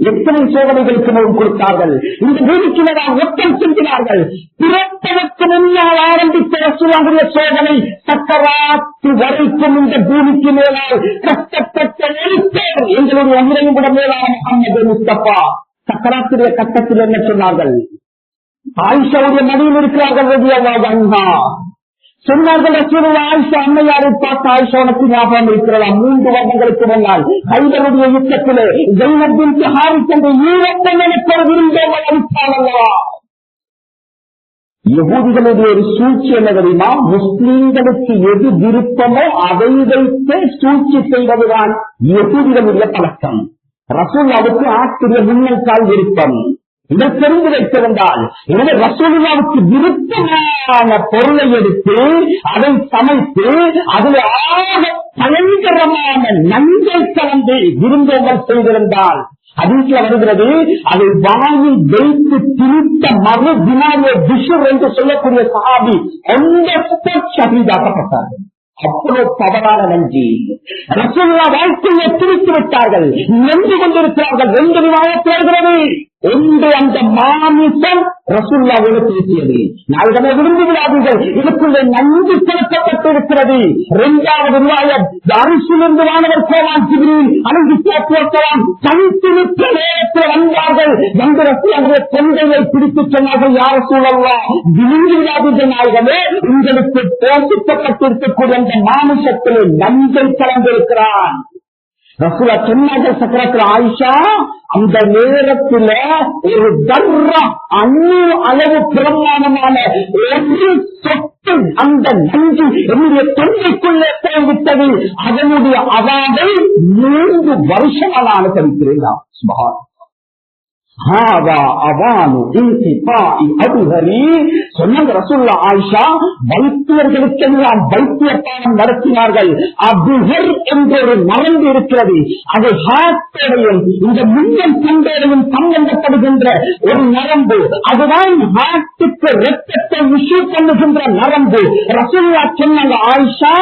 எத்தனை சோதனைகளுக்கு முன் கொடுத்தார்கள். இந்த பூமிக்கு மேலால் ஒத்தம் செஞ்சினார்கள். பிறப்பதற்கு முன்னால் ஆரம்பித்த ரசூலுல்லாஹுடைய சோதனை சக்கராத்து வரைக்கும் இந்த பூமிக்கு மேலால் கஷ்டப்பட்ட எழுத்தேன் எங்களுடைய உயிரையும் கூட மேலான முஹம்மது முஸ்தபா சக்கராத்துடைய கட்டத்தில் என்ன சொன்னார்கள்? ஆயிஷாவுடைய மடியில் இருக்கிறார்கள். ரலியல்லாஹு அன்ஹா சொன்னார்கள், ரசூலுல்லாஹ் ஆயிஷா அம்மையாரை பார்த்து, ஆயிஷா உனக்கு ஞாபகம் இருக்கிறதா? 3 வருடங்களுக்கு முன்னால் ஹைபருடைய யுத்தத்திலே ஸைனப் பின்த் ஹாரிஸ் என்ற ஈரப்பெண் எனக்கு ஒரு விருந்தோம்பல் அளித்தாள் அல்லவா? யகூதிகளுடைய ஒரு சூழ்ச்சி என்ன தெரியுமா? முஸ்லிம்களுக்கு எது விருப்பமோ அதை வைத்து சூழ்ச்சி செய்வதுதான் யகூதிகளுடைய பழக்கம். ரசூலுல்லாவுக்கு ஆசிரிய முன்னேற்றால் விருப்பம் இதை தெரிந்து வைத்திருந்தால், எனவே ரசூலுல்லாவுக்கு விருப்பமான பொருளை எடுத்து அதை சமைத்து அதில் பயங்கரமான நஞ்சை கலந்து விருந்தோம்பல் செய்திருந்தால் ஹதீஸ்ல வருகிறது, அதை வாயில் வைத்து திரித்த மறு தினாலே பிஷர் என்று சொல்லக்கூடிய சஹாபி ஷஹீதாக்கப்பட்டார்கள். அவ்வளவு தவறான நன்றி ரசூலுல்லாஹ் வாழ்க்கையை திரித்து விட்டார்கள், நன்றி கொண்டிருக்கிறார்கள். 2 ரிவாயத் வருகிறது. ஒன்று, அந்த மாமிசம் ரசூலுல்லாஹ்வோடு பேசியது, நாளிடமே விரும்பி விடாதீர்கள், இதுக்குள்ளே நன்கு செலுத்தப்பட்டிருக்கிறது. 2வது ரிவாயத், அரிசிலிருந்து வானவர் கோவான் ஜிப்ரீல் அலைஹிஸ்ஸலாம் தனித்து நிற்க நேரத்தில் வந்தார்கள். வந்து ரசூலுல்லாஹ்வுடைய தொண்டையை பிடித்து சொன்னார்கள், யா ரசூலல்லாஹ், விரும்பி விடாதீர்கள் நாயகமே, உங்களுக்கு போஷிக்கப்பட்டிருக்கக்கூடிய அந்த மாமிசத்திலே நஞ்சை கலந்திருக்கிறான். ரசூலா சொன்னார்கள், சக்கரத்தில் ஆயிஷா, அந்த நேரத்தில் ஒரு தர்ரா அந்நிய அளவு பிரமாணமான ஒரு சொத்து அந்த நஞ்சு என்னுடைய தொண்டைக்குள்ளே போய்விட்டது. அதனுடைய அவாவை 3 வருஷமாக அனுபவிக்கிறேன். வைத்தியர்களுக்கெல்லாம் வைத்திய பாடம் நடத்தினார்கள். அபுஹர் என்ற ஒரு நரம்பு இருக்கிறது, அது ஹார்ட்டோடையும் இந்த முன்னம் தண்டோடையும் சம்பந்தப்படுகின்ற ஒரு நரம்பு. அதுதான் ஹார்ட்டுக்கு ரத்தத்தை இஷ்யூ பண்ணுகின்ற நரம்பு. ரசூலுல்லாஹ் சொன்னாங்க, ஆயிஷா,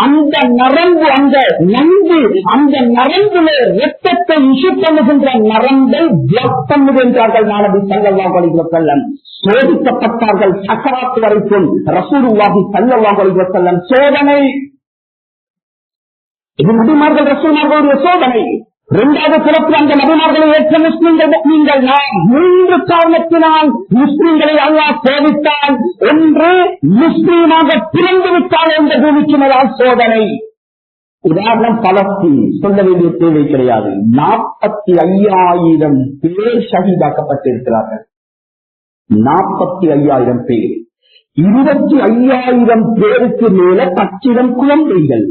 அந்த நரம்பு, அந்த நம்பு, அந்த நரம்பிலே ரத்தத்தை இஷ்யூ பண்ணுகின்ற நரம்பை பிளாக் என்றார்கள். நபி ஸல்லல்லாஹு அலைஹி வஸல்லம் சோதிக்கப்பட்டார்கள் சக்கராத் வரைக்கும். ரசூலுல்லாஹி ஸல்லல்லாஹு அலைஹி வஸல்லம் சோதனை, இது நபிமார்கள் ரசூலுல்லாஹுடைய சோதனை. 2வது சிறப்பு, அந்த நபிமார்களை ஏற்ற முஸ்லிம்கள் முஸ்லிம்கள் நாம் 3 காரணத்தினால் முஸ்லிம்களை அல்லாஹ் சோதித்தால். 1, முஸ்லீமாக பிறந்து விட்டால் என்ற பூமிக்கு மேலால் சோதனை. உதாரணம் பலஸ்தீன், சொல்ல வேண்டிய தேவை கிடையாது. 45,000 பேர் ஷஹீதாக்கப்பட்டிருக்கிறார்கள். 45,000 பேர், 25,000 பேருக்கு மேல பச்சிடம் குழந்தைகள்.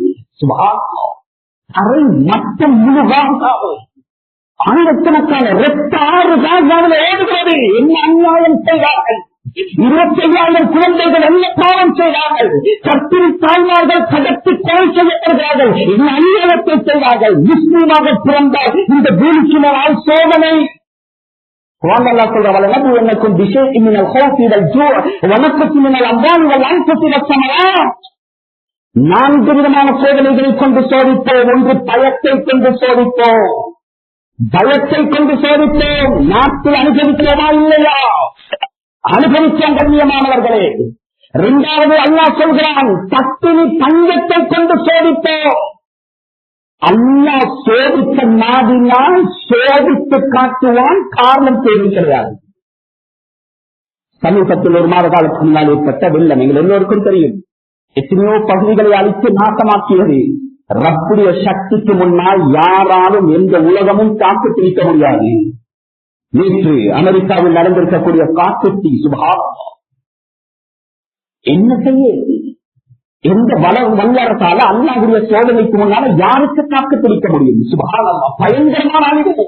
அரை மட்டம் முழுவாக ஆயிரக்கணக்கான இரத்த ஆறு காசாவில் ஓடுகிறது. என்ன அநியாயம் செய்தார்கள்! 25,000 குழந்தைகள் என்ன பாவம் செய்தார்கள்! கர்ப்பிணி தாய்மார்கள் கடத்தி கொலை செய்யப்படுகிறார்கள். என்ன அநியாயத்தை செய்தார்கள்! முஸ்லீமாக பிறந்தால் இந்த பூமிக்கு மேலால் சோதனை. அல்லாஹ் சொல்றவள் என்னக்கும் விஷயம் மினல் ஹௌஃபி வல் ஜூ' வ நக்ஸின் மினல் அம்வாலி வல் அன்ஃபுஸி வஸ்ஸமராத். 4 விதமான சோதனைகளை கொண்டு சோதிப்போம். 1, பயத்தை கொண்டு சோதிப்போம். பயத்தை கொண்டு சோதிப்போம். நாட்டில் அனுபவிக்கிறோமா இல்லையா? அனுபவிக்க கண்ணியமானவர்களே. 2வது, அல்லாஹ் சொல்கிறான், பட்டினி தங்கத்தை கொண்டு சோதிப்போம். அல்லாஹ் சோதிக்க நாடினால் சோதித்து காட்டுவான். காரணம் தேவை கிடையாது. சமீபத்தில் 1 மாத காலத்துக்கு முன்னால் ஏற்பட்ட வெள்ளம் எங்கள் எல்லோருக்கும் தெரியும். எத்தனையோ பகுதிகளை அழித்து நாசமாக்கியது. ரப்புடைய சக்திக்கு முன்னால் யாராலும் எந்த உலகமும் தாக்கு பிடிக்க முடியாது. நேற்று அமெரிக்காவில் நடந்திருக்கக்கூடிய காட்டுத்தீ, சுபஹானல்லாஹ், என்ன செய்ய? எந்த வல்லரசால அல்லாஹ்வுடைய சோதனைக்கு முன்னால யாருக்கு தாக்கு பிடிக்க முடியும்? சுபஹானல்லாஹ், பயங்கரமான அழிவு,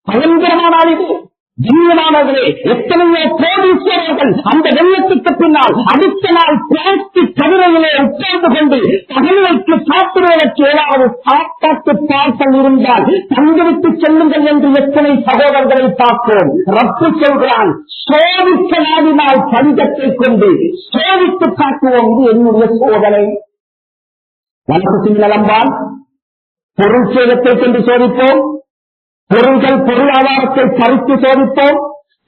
பயங்கரமான அழிவு. ஜீவனானவர்களே, எத்தனையோ கோடீஸ்வரர்கள் அந்த வெள்ளத்துக்கு பின்னால் அடுத்த நாள் பிளாஸ்டிக் கதிரையிலே உட்கார்ந்து கொண்டு பகலுக்கு சாப்பிடுவதற்கு ஏதாவது சாப்பாட்டு பார்சல் இருந்தால் தந்துவிட்டு செல்லுங்கள் என்று எத்தனை சகோதரர்களை பார்க்கிறோம். ரப்பு சொல்கிறான், சோதிக்க நாடினால் பஞ்சத்தை கொண்டு சோதித்து காட்டுவோம். இது என்னுடைய சோதனை. வணக்கு நலம்பால் பொருள் சேதத்தை கொண்டு சோதிப்போம். பொருள்கள் பொருளாதாரத்தை பறித்து சோதிப்போம்.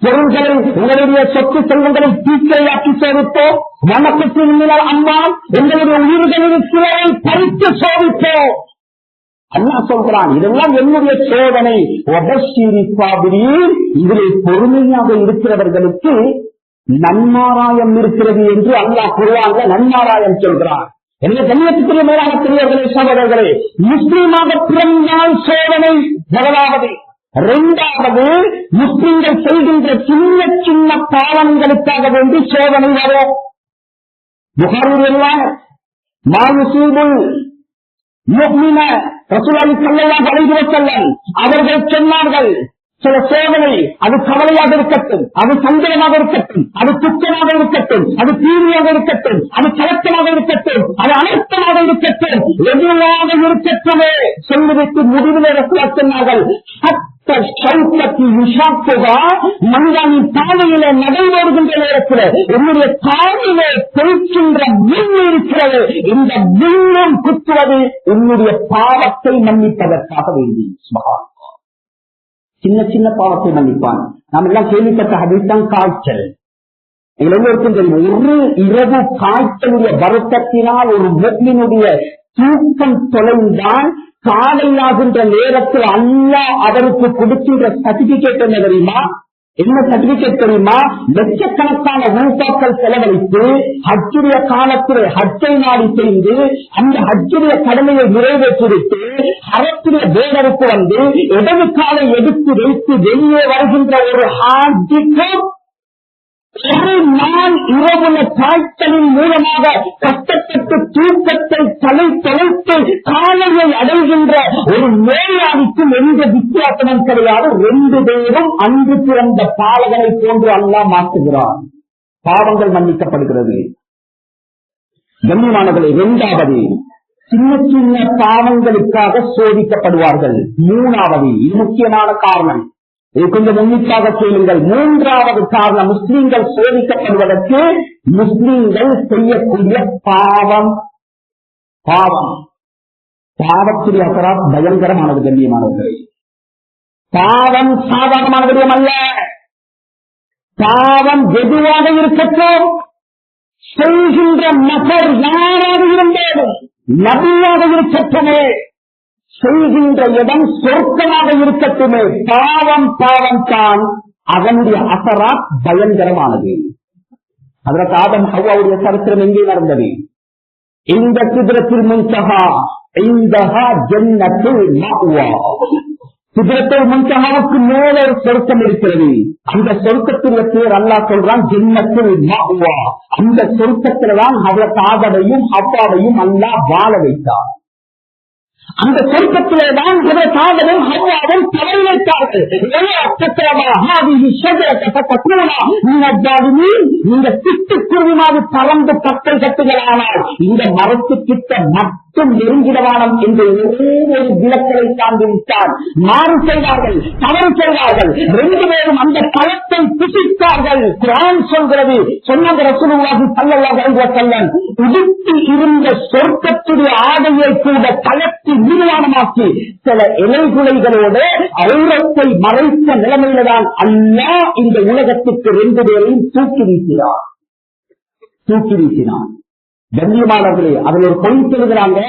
பொருள்களை உங்களுடைய சொத்து செல்வங்களை தீக்கையாக்கி சோதிப்போம். வணக்கத்தின் மீதால் அம்மாள் எங்களுடைய உயிர்களின் சிலையை பறித்து சோதிப்போம். அல்லாஹ் சொல்கிறான், இதெல்லாம் என்னுடைய சோதனை. இதிலே பொறுமையாக இருக்கிறவர்களுக்கு நன்மாராயம் இருக்கிறது என்று அல்லாஹ் குர்ஆன்ல நன்மாராயம் சொல்கிறான். எனவே கண்ணியத்துக்குரிய மேலான பெரியவர்களே, சகோதரர்களே, முஸ்லீமாக பிறந்தால் சோதனை. முதலாவது இரண்டாவது, முஸ்லிம்கள் செய்கின்ற சின்ன சின்ன பாவங்களுக்காக வேண்டி சோதனை வரும். புகாரில் மாயுசீபுல் முஃமின ரசூலுல்லாஹி ஸல்லல்லாஹு அலைஹி வஸல்லம் அவர்கள் சொன்னார்கள், சில சோதனை அது கவலையாக இருக்கட்டும், அது சந்தேகமாக இருக்கட்டும், அது துக்கமாக இருக்கட்டும், அது தீவியாக இருக்கட்டும், அது கலக்கமாக இருக்கட்டும், அது அனர்த்தமாக இருக்கட்டும், எதுவாக இருக்கட்டுமே சொல்லிவிட்டு முடிவில் ரசூலுல்லாஹி சொன்னார்கள், மனிதனின் பாதையில நடைபெறுகின்ற நேரத்தில் என்னுடைய பாதையிலே பெருக்கின்ற விண்ணு இருக்கிறது. இந்த விண்ணும் குத்துவது என்னுடைய பாவத்தை மன்னிப்பதற்காக வேண்டி. சின்ன சின்ன பாவத்தை மன்னிப்பான். நாம் எல்லாம் கேள்விப்பட்ட ஹதீஸ் காய்ச்சல். எங்கள் எல்லோருக்கும் தெரியும், ஒரு இரவு காய்ச்சலுடைய வருத்தத்தினால் ஒரு முஃமினுடைய தூக்கம் தொலைந்தால் காலையாகின்ற நேரத்தில் அல்லாஹ் அவருக்கு கொடுக்கின்ற சர்டிபிகேட் என்ன தெரியுமா? என்ன சர்டிபிகேட் தெரியுமா? லட்சக்கணக்கான ஊசாக்கள் செலவழித்து ஹஜ்ஜுடைய காலத்தில் ஹஜ்ஜை நாடி செய்து அந்த ஹஜ்ஜுடைய கடமையை நிறைவேற்றிவிட்டு அரசுடைய பேரருக்கு வந்து இடது காலை எடுத்து வைத்து வெளியே வருகின்ற ஒரு ஹாஜிக்கு ஒரு நாள் இரவுல காய்ச்சலின் மூலமாக கஷ்டப்பட்டு தூக்கத்தை தொலைத்து காலையை அடைகின்ற ஒரு நோயாளிக்கும் எந்த வித்தியாசமும் கிடையாது. 2 பேரும் அன்று பிறந்த பாலகனை போன்று அல்லாஹ் மாற்றுகிறார். பாவங்கள் மன்னிக்கப்படுகிறது. கண்ணியமானவர்களே, 2வது, சின்ன சின்ன பாவங்களுக்காக சோதிக்கப்படுவார்கள். 3வது, இது முக்கியமான காரணம், இது கொஞ்சம் உன்னிப்பாக கேளுங்கள். 3வது காரணம், முஸ்லிம்கள் சோதிக்கப்படுவதற்கு முஸ்லிம்கள் செய்யக்கூடிய பாவம். பாவத்துடைய அசராத் பயங்கரமானது. கண்ணியமானவர்களே, பாவம் சாதாரணமான விடயம் அல்ல. பாவம் எதுவாக இருக்கட்டும், செய்கின்ற நபர் யாராக இருந்தாலும், நபியாக இருக்கட்டுமே, செய்கின்ற இடம் சொர்க்கமாக இருக்கட்டுமே, பாவம் தான். அதனுடைய அசராத் பயங்கரமானது. அதற்கு ஆதம் ஹவ்வாவுடைய சரித்திரம் எங்கே நடந்தது? இந்த சித்ரத்தில் முன்தஹா இந்தஹா ஜன்னத்துல் மஅவா. சித்ரத்துல் முன்தஹாவுக்கு மேலே ஒரு சொர்க்கம் இருக்கிறது. அந்த சொர்க்கத்துடைய பேர் அல்லாஹ் சொல்றான் ஜன்னத்துல் மஅவா. அந்த சொர்க்கத்தில்தான் ஹஜ்ரத் ஆதமையும் ஹவ்வாவையும் அல்லாஹ் வாழ வைத்தார். அந்த சொர்க்கத்திலேதான் ஆதமும் ஹவ்வாவும் தலை வைத்தார்கள். நீங்க சிட்டுக்குருவிமாறு பறந்து பட்டை கட்டுகளானால் இந்த மரத்துக்கிட்ட மட்டும் நெருங்கிடவானம் என்று ஒரு விளக்கலை தாண்டி விட்டார். மாறு செய்தார்கள், தவறு செய்தார்கள். 2 பேரும் அந்த களத்தை புசித்தார்கள். குர்ஆன் சொல்கிறது, சொன்ன ரசூலுல்லாஹி ஸல்லல்லாஹு அலைஹி வஸல்லம் உடுத்தி இருந்த சொர்க்கத்துடைய ஆடையை கூட களத்தில் நிர்வாணமாக்கி சில இலைகுலைகளோடு ஔரத்தை மறைத்த நிலைமையில்தான் அல்லாஹ் இந்த உலகத்துக்கு 2 பேரையும் தூக்கி வீசினான். கண்ணியமானவர்களே, அதில் ஒரு பொய் சொல்லுகிறாங்க,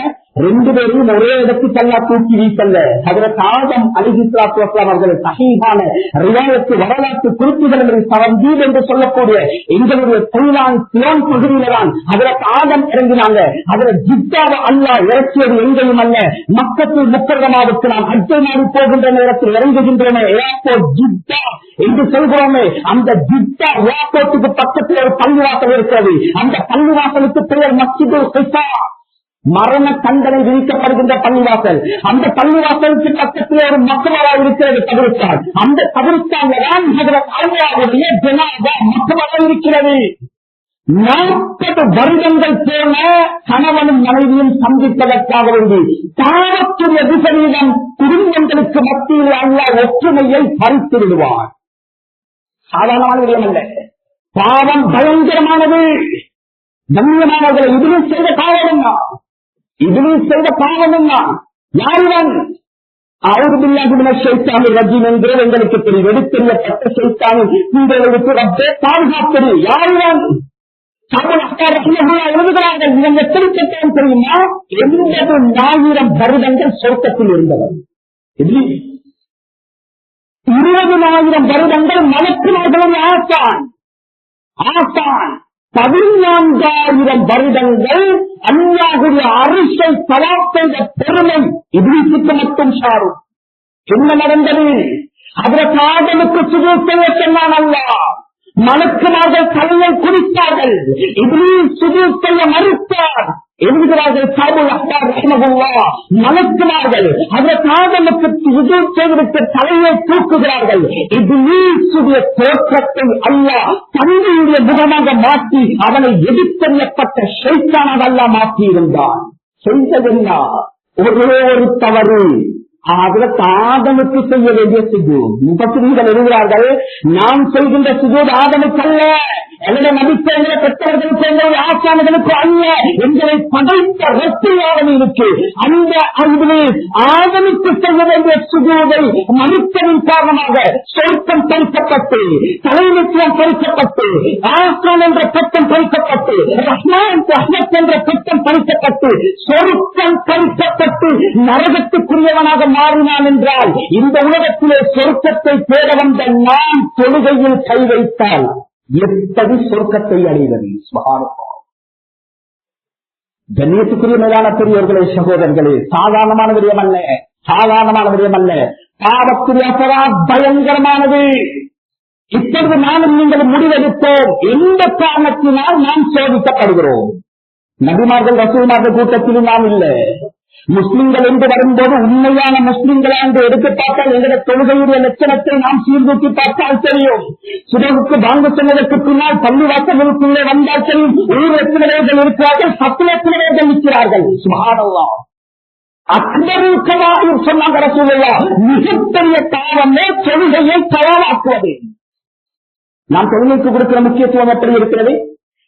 2 பேரையும் ஒரே இடத்துக்கு அல்லாஹ் தூக்கி வீசல்ல. ஹஜ்ரத் ஆதம் அலைஹிஸ்ஸலாத்து வஸ்ஸலாம் அவர்கள் சஹீஹான ரிவாயத்து வரலாற்று குறிப்புகளில் தவந்தீத் என்று சொல்லக்கூடிய எங்களுடைய தொழிலான் சிலோன் பகுதியில்தான் ஹஜ்ரத் ஆதம் இறங்கினாங்க. அதில் ஜித்தாவை அல்லாஹ் இறக்கியது எங்கேயும் அல்ல, மக்கத்தில் முக்கரமாவுக்கு நாம் ஹஜ்ஜை நாடி போகின்ற நேரத்தில் இறங்குகின்றன ஏர்போர்ட் ஜித்தா என்று சொல்கிறோமே, அந்த ஜித்தா ஏர்போர்ட்டுக்கு பக்கத்தில் ஒரு பள்ளிவாசல் இருக்கிறது. அந்த பள்ளிவாசலுக்கு பெயர் மஸ்ஜிதுல் ஹிஸா, மரண தண்டனை விதிக்கப்படுகின்ற பள்ளிவாசல். அந்த பள்ளிவாசலுக்கு பக்கத்தில் ஒரு மக்பரா இருக்கிறது, கபிரிஸ்தான். அந்த கபிரிஸ்தான்தான் மக்பரா இருக்கிறது. 40 வருடங்கள் போல கணவனும் மனைவியும் சந்திப்பதற்காக வேண்டி தாரத்துடைய விபரீதம் குடும்பங்களுக்கு மத்தியில் அல்லாஹ் ஒற்றுமையை பறித்து விடுவார். சாதாரணமான விடயம் அல்ல, பாவம் பயங்கரமானது. கண்ணியமானவர்களை, இதிலும் செய்த பாவம் என்ன? யாருடன் எங்களுக்கு தெரியும். எடுத்தெறியப்பட்ட சைத்தானின் உங்களை விட்டு ரப்பே பாதுகாப்பது யாருடன்? எழுதுகிறார்கள். இதன் எத்தனை சட்டம் தெரியுமா? 80,000 வருடங்கள் சொர்க்கத்தில் இருந்தவர். 20,000 வருடங்கள் மலக்குமார்களுடைய ஆசான். 14,000 வருடங்கள் அல்லாஹுடைய அரிசை தலாப் செய்த பெருமை இப்லீசுக்கு மட்டும் சாரும். என்ன நடந்தது? ஹஜ்ரத் ஆதமுக்கு சுஜூத் செய்ய சொன்னான் அல்லாஹ். மலக்குமார்கள் தலையை குடித்தார்கள். இப்லீஸ் சுஜூத் செய்ய மறுத்தார். எழுதுகிறார்கள் சாபுல் அஹ்பார் ரஹ்மத்துல்லாஹ், மலக்குமார்கள் ஹஜ்ரத் ஆதமுக்கு சுஜூத் செய்துவிட்டு தலையை தூக்குகிறார்கள். இப்லீஸுடைய தோற்றத்தை அல்லாஹ் தன்னுடைய முகமாக மாற்றி அவனை எதிர்த்தெறியப்பட்ட ஷைத்தானாக அல்லாஹ் மாற்றியிருந்தான். செய்ததென்னா ஒரே ஒரு தவறு. ஹஜ்ரத் ஆதமுக்கு செய்ய வேண்டிய சுஜூத். முஃபஸ்ஸிரீன்கள் எழுதுகிறார்கள், நாம் செய்கின்ற சுஜூத் ஆதமுக்கு அல்ல, எங்களுடைய நபிக்கு, எங்களுடைய பெற்றவர்களுக்கு, எங்களுடைய ஆசான்களுக்கு அல்ல, எங்களை படைத்த ரத்தியாளனுக்கு அந்த அன்பு ஆதமுக்கு செய்ய வேண்டிய சுஜூதை மறுத்ததின் காரணமாக சொர்க்கம் பறிக்கப்பட்டு, தலைமைத்துவம் பறிக்கப்பட்டு, ஆசான் என்ற பட்டம் பறிக்கப்பட்டு, ரஹ்மான் ரஹ்மத் என்ற பட்டம் பறிக்கப்பட்டு, சொர்க்கம் பறிக்கப்பட்டு நரகத்துக்குரியவனாக மாறினான் என்றால், இந்த உலகத்திலே சொர்க்கத்தை தேட வந்த நாம் தொழுகையில் கை வைத்தால் எப்படி சொர்க்கத்தை அடைவது? கண்ணியத்துக்குரிய மேலான பெரியவர்களே, சகோதரர்களே, சாதாரணமான விடயம் அல்ல, சாதாரணமான விடயம் அல்ல. பாவத்துடைய அபராத் பயங்கரமானது. இப்பொழுது நானும் நீங்கள் முடிவெடுத்தோம், எந்த காரணத்தினால் நாம் சோதிக்கப்படுகிறோம். நபிமார்கள் ரசூல்மார்கள் கூட்டத்திலும் நாம் இல்லை. முஸ்லிம்கள் என்று வரும்போது உண்மையான முஸ்லிம்களா என்று எடுத்து பார்த்தால் எங்களுடைய தொழுகையுடைய லட்சணத்தை நாம் சீர்தூக்கி பார்த்தால் தெரியும். சுபகுக்கு வாங்க சொன்னதற்கு பின்னால் பள்ளி வாசல்களுக்குள்ளே வந்தால் தெரியும், 1 லட்சம் இருக்கிறார்கள், 10 லட்சம் இருக்கிறார்கள். சுப்ஹானல்லாஹ். அக்பருக்கமாக சொன்னாங்க ரசூலுல்லாஹ், மிகப்பெரிய பாவமே தொழுகையை தயாராக்குவது. நாம் தொழுகைக்கு கொடுக்கிற முக்கியத்துவம் எப்படி இருக்கிறது?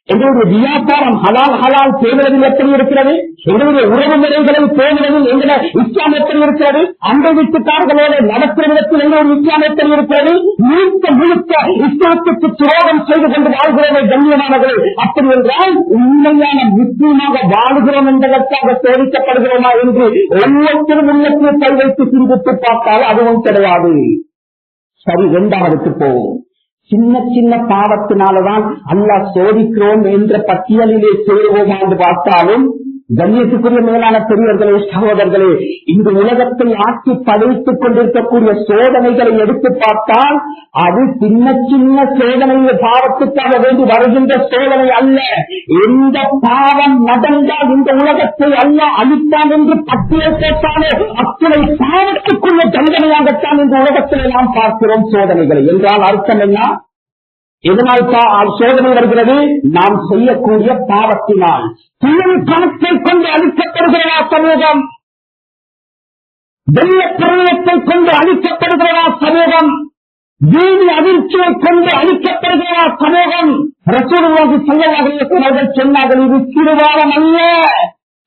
எங்களுடைய வியாபாரம் ஹலால் பேணுவதில் எப்படி இருக்கிறது? எங்களுடைய உறவு முறைகளை பேணுவதில் எங்களுடைய இஸ்லாம் எப்படி இருக்கிறது? அண்டை வீட்டுக்காரர்களோடு நடக்கிற விதத்தில் எங்களுடைய இஸ்லாம் எப்படி இருக்கிறது? முழுக்க இஸ்லாத்துக்கு துரோகம் செய்து கொண்டு வாழ்கிறோமே கண்ணியமானவர்கள். அப்படி என்றால் உண்மையான முஸ்லீமாக வாழ்கிறோம் என்பதற்காக சோதிக்கப்படுகிறோமா என்று ஒவ்வொருத்தரும் உள்ளத்தில் கை வைத்து சிந்தித்து பார்த்தால் அதுவும் கிடையாது. சரி, 2வது போவோம். சின்ன சின்ன பாவத்தினால்தான் அல்லாஹ் சோதிக்கிறோம் என்ற பட்டியலிலே சேருவோமா என்று பார்த்தாலும், கண்ணியத்துக்குரிய மேலான பெரியவர்களே, சகோதரர்களே, இந்த உலகத்தை ஆட்சி படைத்துக் கொண்டிருக்கக்கூடிய சோதனைகளை எடுத்து பார்த்தால் அது சின்ன சின்ன சோதனையை பாவத்துக்காக வேண்டி வருகின்ற சோதனை அல்ல. எந்த பாவம் நடந்தால் இந்த உலகத்தை அல்லாஹ் அழித்தான் என்று பட்டியல் கேட்டாலே அத்தனை பாவத்துக்குள்ள தண்டனையாகத்தான் இந்த உலகத்திலே நாம் பார்க்கிறோம் சோதனைகளை. என்றால் அர்த்தம் என்ன? எதனால் சோதனை வருகிறது? நாம் செய்யக்கூடிய பாவத்தினால். புயல் கணக்கை கொண்டு அழிக்கப்படுகிறதா சமூகம்? வெள்ள பிரளயத்தை கொண்டு அழிக்கப்படுகிறதா சமூகம்? வீதி அதிர்ச்சியை கொண்டு அழிக்கப்படுகிறதா சமூகம்? ரசூலுல்லாஹி ஸல்லல்லாஹு அலைஹி வஸல்லம் சொன்னார்கள், இது சிறுவாரம் அல்ல.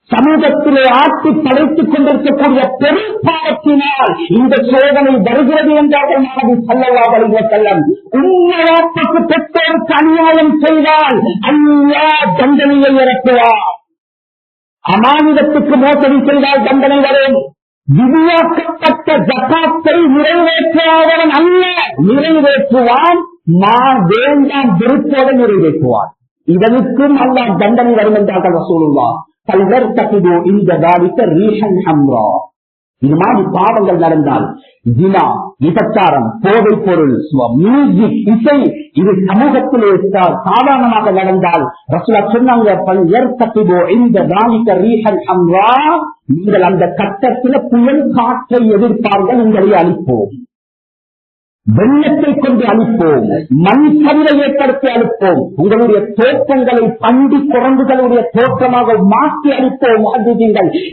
சமூகத்திலே ஆட்சி படைத்துக் கொண்டிருக்கக்கூடிய பெரும் பாவத்தினால் இந்த சோதனை வருகிறது என்றார்கள் நபி ஸல்லல்லாஹு அலைஹி வஸல்லம். உம்மத்துக்கு பெற்றோருக்கு அநியாயம் செய்தால் அல்லாஹ் தண்டனையை இறக்குவார். அமானிதத்துக்கு மோசடி செய்தால் தண்டனை வரும். விதியாக்கப்பட்ட ஜகாத்தை நிறைவேற்றாதவன் அல்ல, நிறைவேற்றுவான். வேண்டாம் விருப்போடு நிறைவேற்றுவான். இதனுக்கும் அல்லாஹ் தண்டனை வரும் என்றார்கள் ரசூலுல்லாஹ். இந்த தாலிக்க ரீஹன் ஹம்ரா. இது மாதிரி பாவங்கள் நடந்தால், ஜினா, விபச்சாரம், போதை பொருள், மியூசிக், இசை, இது சமூகத்திலே சாதாரணமாக நடந்தால் ரசூலுல்லாஹ் சொன்னாங்க, இந்த தாலிக்க ரீஹன் ஹம்ரா, நீங்கள் அந்த கட்டத்தில் புயல் காற்றை எதிர்ப்பார்கள், உங்களை அழிப்போம். வெள்ளத்தை கொண்டு அழிப்போம், மண் சரிவை ஏற்படுத்தி அழிப்போம், உங்களுடைய தோற்றங்களை பண்டி குரங்குகளுடைய தோற்றமாக மாற்றி அழிப்போம்.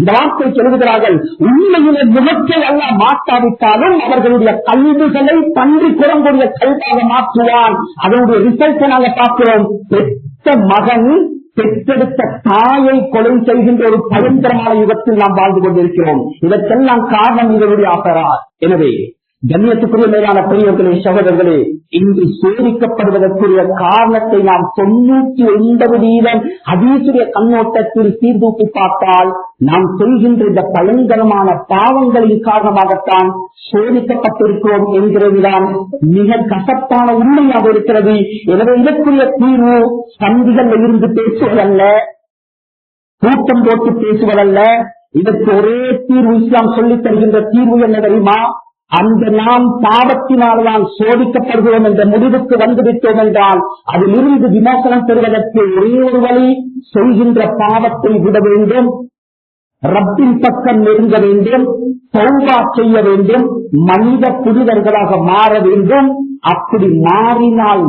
இந்த வார்த்தை எழுதுகிறார்கள். உண்மையிலே முகத்தை அல்ல மாற்றாவிட்டாலும் அவர்களுடைய கல்விகளை பண்டி குரங்குடைய கல்வாக மாற்றுவான். அதனுடைய ரிசல்ட்டை நாங்கள் பார்க்கிறோம். பெற்ற மகன் பெற்றெடுத்த தாயை கொலை செய்கின்ற ஒரு பயங்கரமான யுகத்தில் நாம் வாழ்ந்து கொண்டிருக்கிறோம். இதற்கெல்லாம் காரணம் இதனுடைய அபராத். எனவே கண்ணியத்துக்குரிய மேலான பெரியவர்களே, சகோதரர்களே, இன்று சோதிக்கப்படுவதற்குரிய காரணத்தை நாம் 99% ஹதீஸுடைய கண்ணோட்டத்தில் சீர்தூக்கி பார்த்தால் நாம் செய்கின்ற இந்த பயங்கரமான பாவங்களின் காரணமாகத்தான் சோதிக்கப்பட்டிருக்கிறோம் என்கிறதுதான் மிக கசப்பான உண்மையாக இருக்கிறது. எனவே இதற்குரிய தீர்வு சந்திகள் இருந்து பேசுவதல்ல, கூட்டம் போட்டு பேசுவதல்ல. இதற்கு ஒரே தீர்வு, இஸ்லாம் சொல்லித் தருகின்ற தீர்வு என்ன தெரியுமா? அந்த நாம் பாவத்தினால்தான் சோதிக்கப்படுகிறோம் என்ற முடிவுக்கு வந்துவிட்டோம் என்றால் அதிலிருந்து விமோசனம் பெறுவதற்கு ஒரே ஒரு வழி, செய்கின்ற பாவத்தை விட வேண்டும், ரப்பின் பக்கம் நெருங்க வேண்டும், தௌபா செய்ய வேண்டும், மனித புனிதர்களாக மாற வேண்டும். அப்படி மாறினால்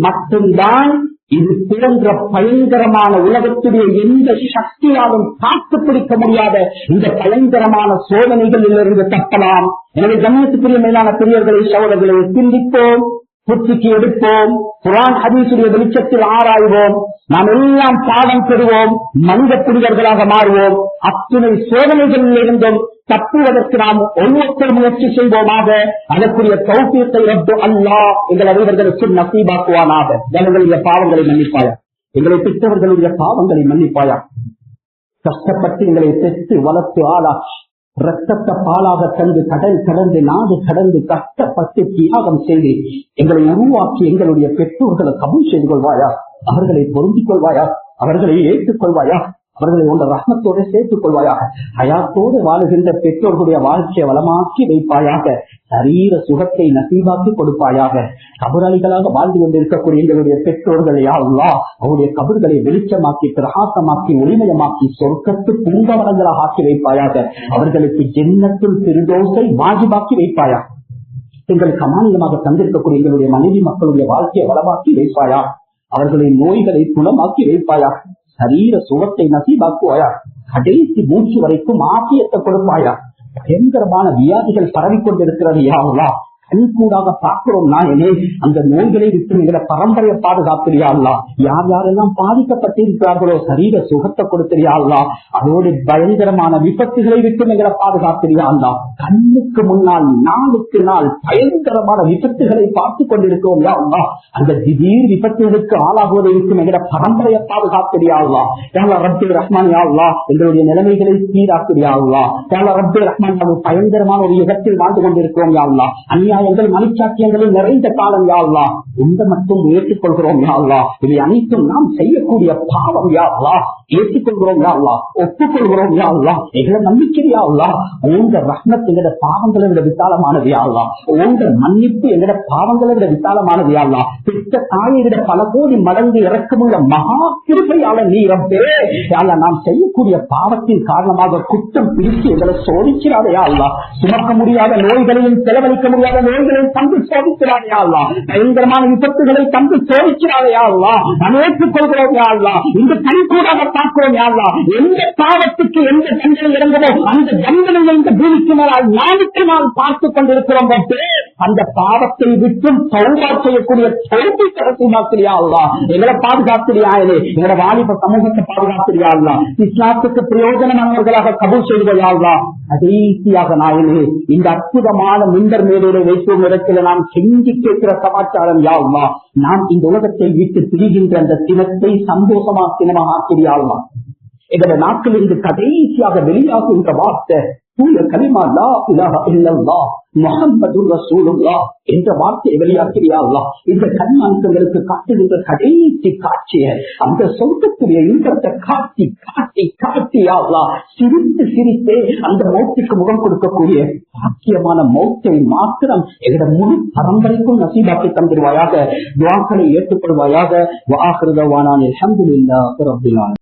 மட்டும்தான் இது போன்ற பயங்கரமான உலகத்துடைய எந்த சக்தியாலும் தாக்குப்பிடிக்க முடியாத இந்த பயங்கரமான சோதனைகளில் இருந்து தப்பலாம். எனவே கண்ணியத்துக்குரிய மேலான பெரியவர்களை சகோதரர்களை சிந்திப்போம், புத்திக்கு எடுப்போம், குர்ஆன் ஹதீஸுடைய வெளிச்சத்தில் ஆராய்வோம், நாம் எல்லாம் பாடம் பெறுவோம், மனித புனிதர்களாக மாறுவோம். அத்துணை சோதனைகளில் இருந்தும் தப்புவதற்கு நாம் ஒவ்வொருத்தர் முயற்சி செய்வோமாக. அதற்குரிய தௌஃபீக்கை ரப்பு அல்லாஹ் எங்கள் அனைவர்களுக்கு நசீபாக்குவானாக. எங்களுடைய பாவங்களை மன்னிப்பாயா, எங்களை பெற்றவர்களுடைய பாவங்களை மன்னிப்பாயா. கஷ்டப்பட்டு எங்களை பெற்று வளர்த்து ஆளாக்கி ரத்தத்தை பாலாக தந்து கடல் கடந்து நாடு கடந்து கஷ்டப்பட்டு தியாகம் செய்து எங்களை உருவாக்கி எங்களுடைய பெற்றோர்களை கபூல் செய்து கொள்வாயா, அவர்களை பொருந்திக் கொள்வாயா, அவர்களை ஏற்றுக் கொள்வாயா, அவர்களை உள்ள ரஹ்மத்தோடு சேர்த்துக் கொள்வாயாக. ஹயாத்தோடு வாழுகின்ற பெற்றோர்களுடைய வாழ்க்கையை வளமாக்கி வைப்பாயாக. சரீர சுகத்தை நசீபாக்கி கொடுப்பாயாக. கபராளிகளாக வாழ்ந்து கொண்டிருக்கக்கூடிய எங்களுடைய பெற்றோர்கள் யா அல்லாஹ் அவருடைய கபர்களை வெளிச்சமாக்கி பிரகாசமாக்கி ஒளிமயமாக்கி சொர்க்கத்து பூங்கவனங்களாக ஆக்கி வைப்பாயாக. அவர்களுக்கு ஜன்னத்துல் ஃபிர்தௌஸை வாஜிபாக்கி வைப்பாயா. எங்களுக்கு அமானியமாக தந்திருக்கக்கூடிய எங்களுடைய மனைவி மக்களுடைய வாழ்க்கையை வளமாக்கி வைப்பாயா. அவர்களின் நோய்களை குணமாக்கி வைப்பாயா. சரீர சுகத்தை நசீபாக்குவாயா. கடைசி மூச்சு வரைக்கும் ஆசியத்தை கொடுப்பாயா. பயங்கரமான வியாதிகள் பரவிக்கொண்டிருக்கிறது யா அல்லாஹ். கண்கூடாக பார்க்கிறோம் நாயனே, அந்த நோய்களை விட்டு எங்களை பரம்பரையை பாதுகாத்திரியா அல்லா. யார் யாரெல்லாம் பாதிக்கப்பட்டிருக்கிறார்களோ சரீர சுகத்தை கொடுத்திரியா அல்லா. அதோடு பயங்கரமான விபத்துகளை விட்டு எங்களை பாதுகாத்திரியா அல்லா. கண்ணுக்கு முன்னால் நாளுக்கு நாள் பயங்கரமான விபத்துகளை பார்த்து கொண்டிருக்கிறோம் யா அல்லா. அந்த திடீர் விபத்துகளுக்கு ஆளாகுவதை விட்டு எங்களை பரம்பரையை பாதுகாத்திரியா அல்லா. யாரா ரப்பே ரஹ்மான் யா அல்லா, எங்களுடைய நிலைமைகளை சீராக்கிறியா அல்லா. யாரா ரப்பே ரஹ்மான், பயங்கரமான ஒரு யுகத்தில் வாழ்ந்து கொண்டிருக்கிறோம் யா அல்லா. எங்கள் மனிச்சாக்கியங்களில் நிறைந்த காலம் யா அல்லாஹ். இந்த மட்டும் ஏற்றுக்கொள்கிறோம் யா அல்லாஹ். இவை அனைத்தும் நாம் செய்யக்கூடிய பாவம் யா அல்லாஹ். ஏற்றுக்கொள்கிறோம் யா அல்லாஹ், ஒப்புக்கொள்கிறோம் யா அல்லாஹ். எங்களை நம்பிக்கை யா அல்லாஹ். உங்க ரஹ்மத் எங்கட பாவங்களை விட விசாலமானது யா அல்லாஹ். உங்க மன்னிப்பு எங்கட பாவங்களை விட விசாலமானது யா அல்லாஹ். பெற்ற தாயை விட பல கோடி மடங்கு இறக்கமுள்ள மகா கிருபையாளர் நீ ரப்பே. யா அல்லாஹ், நாம் செய்யக்கூடிய பாவத்தின் காரணமாக குற்றம் பிடித்து எங்களை சோதிக்கிறாரே யா அல்லாஹ். சுமக்க முடியாத நோய்களையும் செலவழிக்க முடியாத நோய்களை தந்து சோதிக்கிறாரே யா அல்லாஹ். பயங்கரமான விபத்துகளை தந்து சோதிக்கிறாரே யா அல்லாஹ். நாம் ஏற்றுக்கொள்கிறோம் யா அல்லாஹ். இந்த கண்கூடாக பார்க்கிறோம் யா அல்லாஹ். எந்த பாவத்துக்கு எந்த தண்டனை இறங்குமோ அந்த தண்டனை இந்த பூமிக்கு மேலால் நாளுக்கு நாள் பார்த்துக் கொண்டிருக்கிறோம். அந்த பாவத்தை விட்டும் தௌபா செய்யக்கூடிய தௌபை தரத்தியா அல்லாஹ். எங்களை பாதுகாத்திரியா, எங்களோட வாலிப சமூகத்தை பாதுகாத்திரியா அல்லாஹ். இஸ்லாத்துக்கு பிரயோஜனமானவர்களாக கபூல் செய்வதா அல்லாஹ். கடைசியாக நாயனே, இந்த அற்புதமான மிண்டர் மேலே வைக்கும் இடத்துல நாம் செஞ்சு கேட்கிற சமாச்சாரம் யா அல்லாஹ். நாம் இந்த உலகத்தை விட்டு பிரிகின்ற அந்த தினத்தை சந்தோஷமா தினமாக ஆக்கிறியா அல்லாஹ். எங்களோட நாட்டில் இருந்து கடைசியாக வெளியாகுகின்ற வார்த்தை தூய கலிமா லா இலாஹா இல்லல்லாஹ் முஹம்மதுர் ரசூலுல்லாஹ் என்ற வார்த்தையை வெளியாக்கிறியா அல்லாஹ். இந்த கண்மான்களுக்கு காட்டுகின்ற கடைசி காட்சியை அந்த சொர்க்கத்துடைய இன்பத்தை காட்டி காட்டி காட்டியா அல்லாஹ். சிரித்து சிரித்தே அந்த மௌத்துக்கு முகம் கொடுக்கக்கூடிய பாக்கியமான மௌத்தை மாத்திரம் எங்களோட முழு பரம்பரைக்கும் நசீபாக்கி தந்திருவாயாக. துஆக்களை ஏற்றுக்கொள்வாயாக. வஆகிரு தஅவானா அல்ஹம்துலில்லாஹி ரப்பில் ஆலமீன்.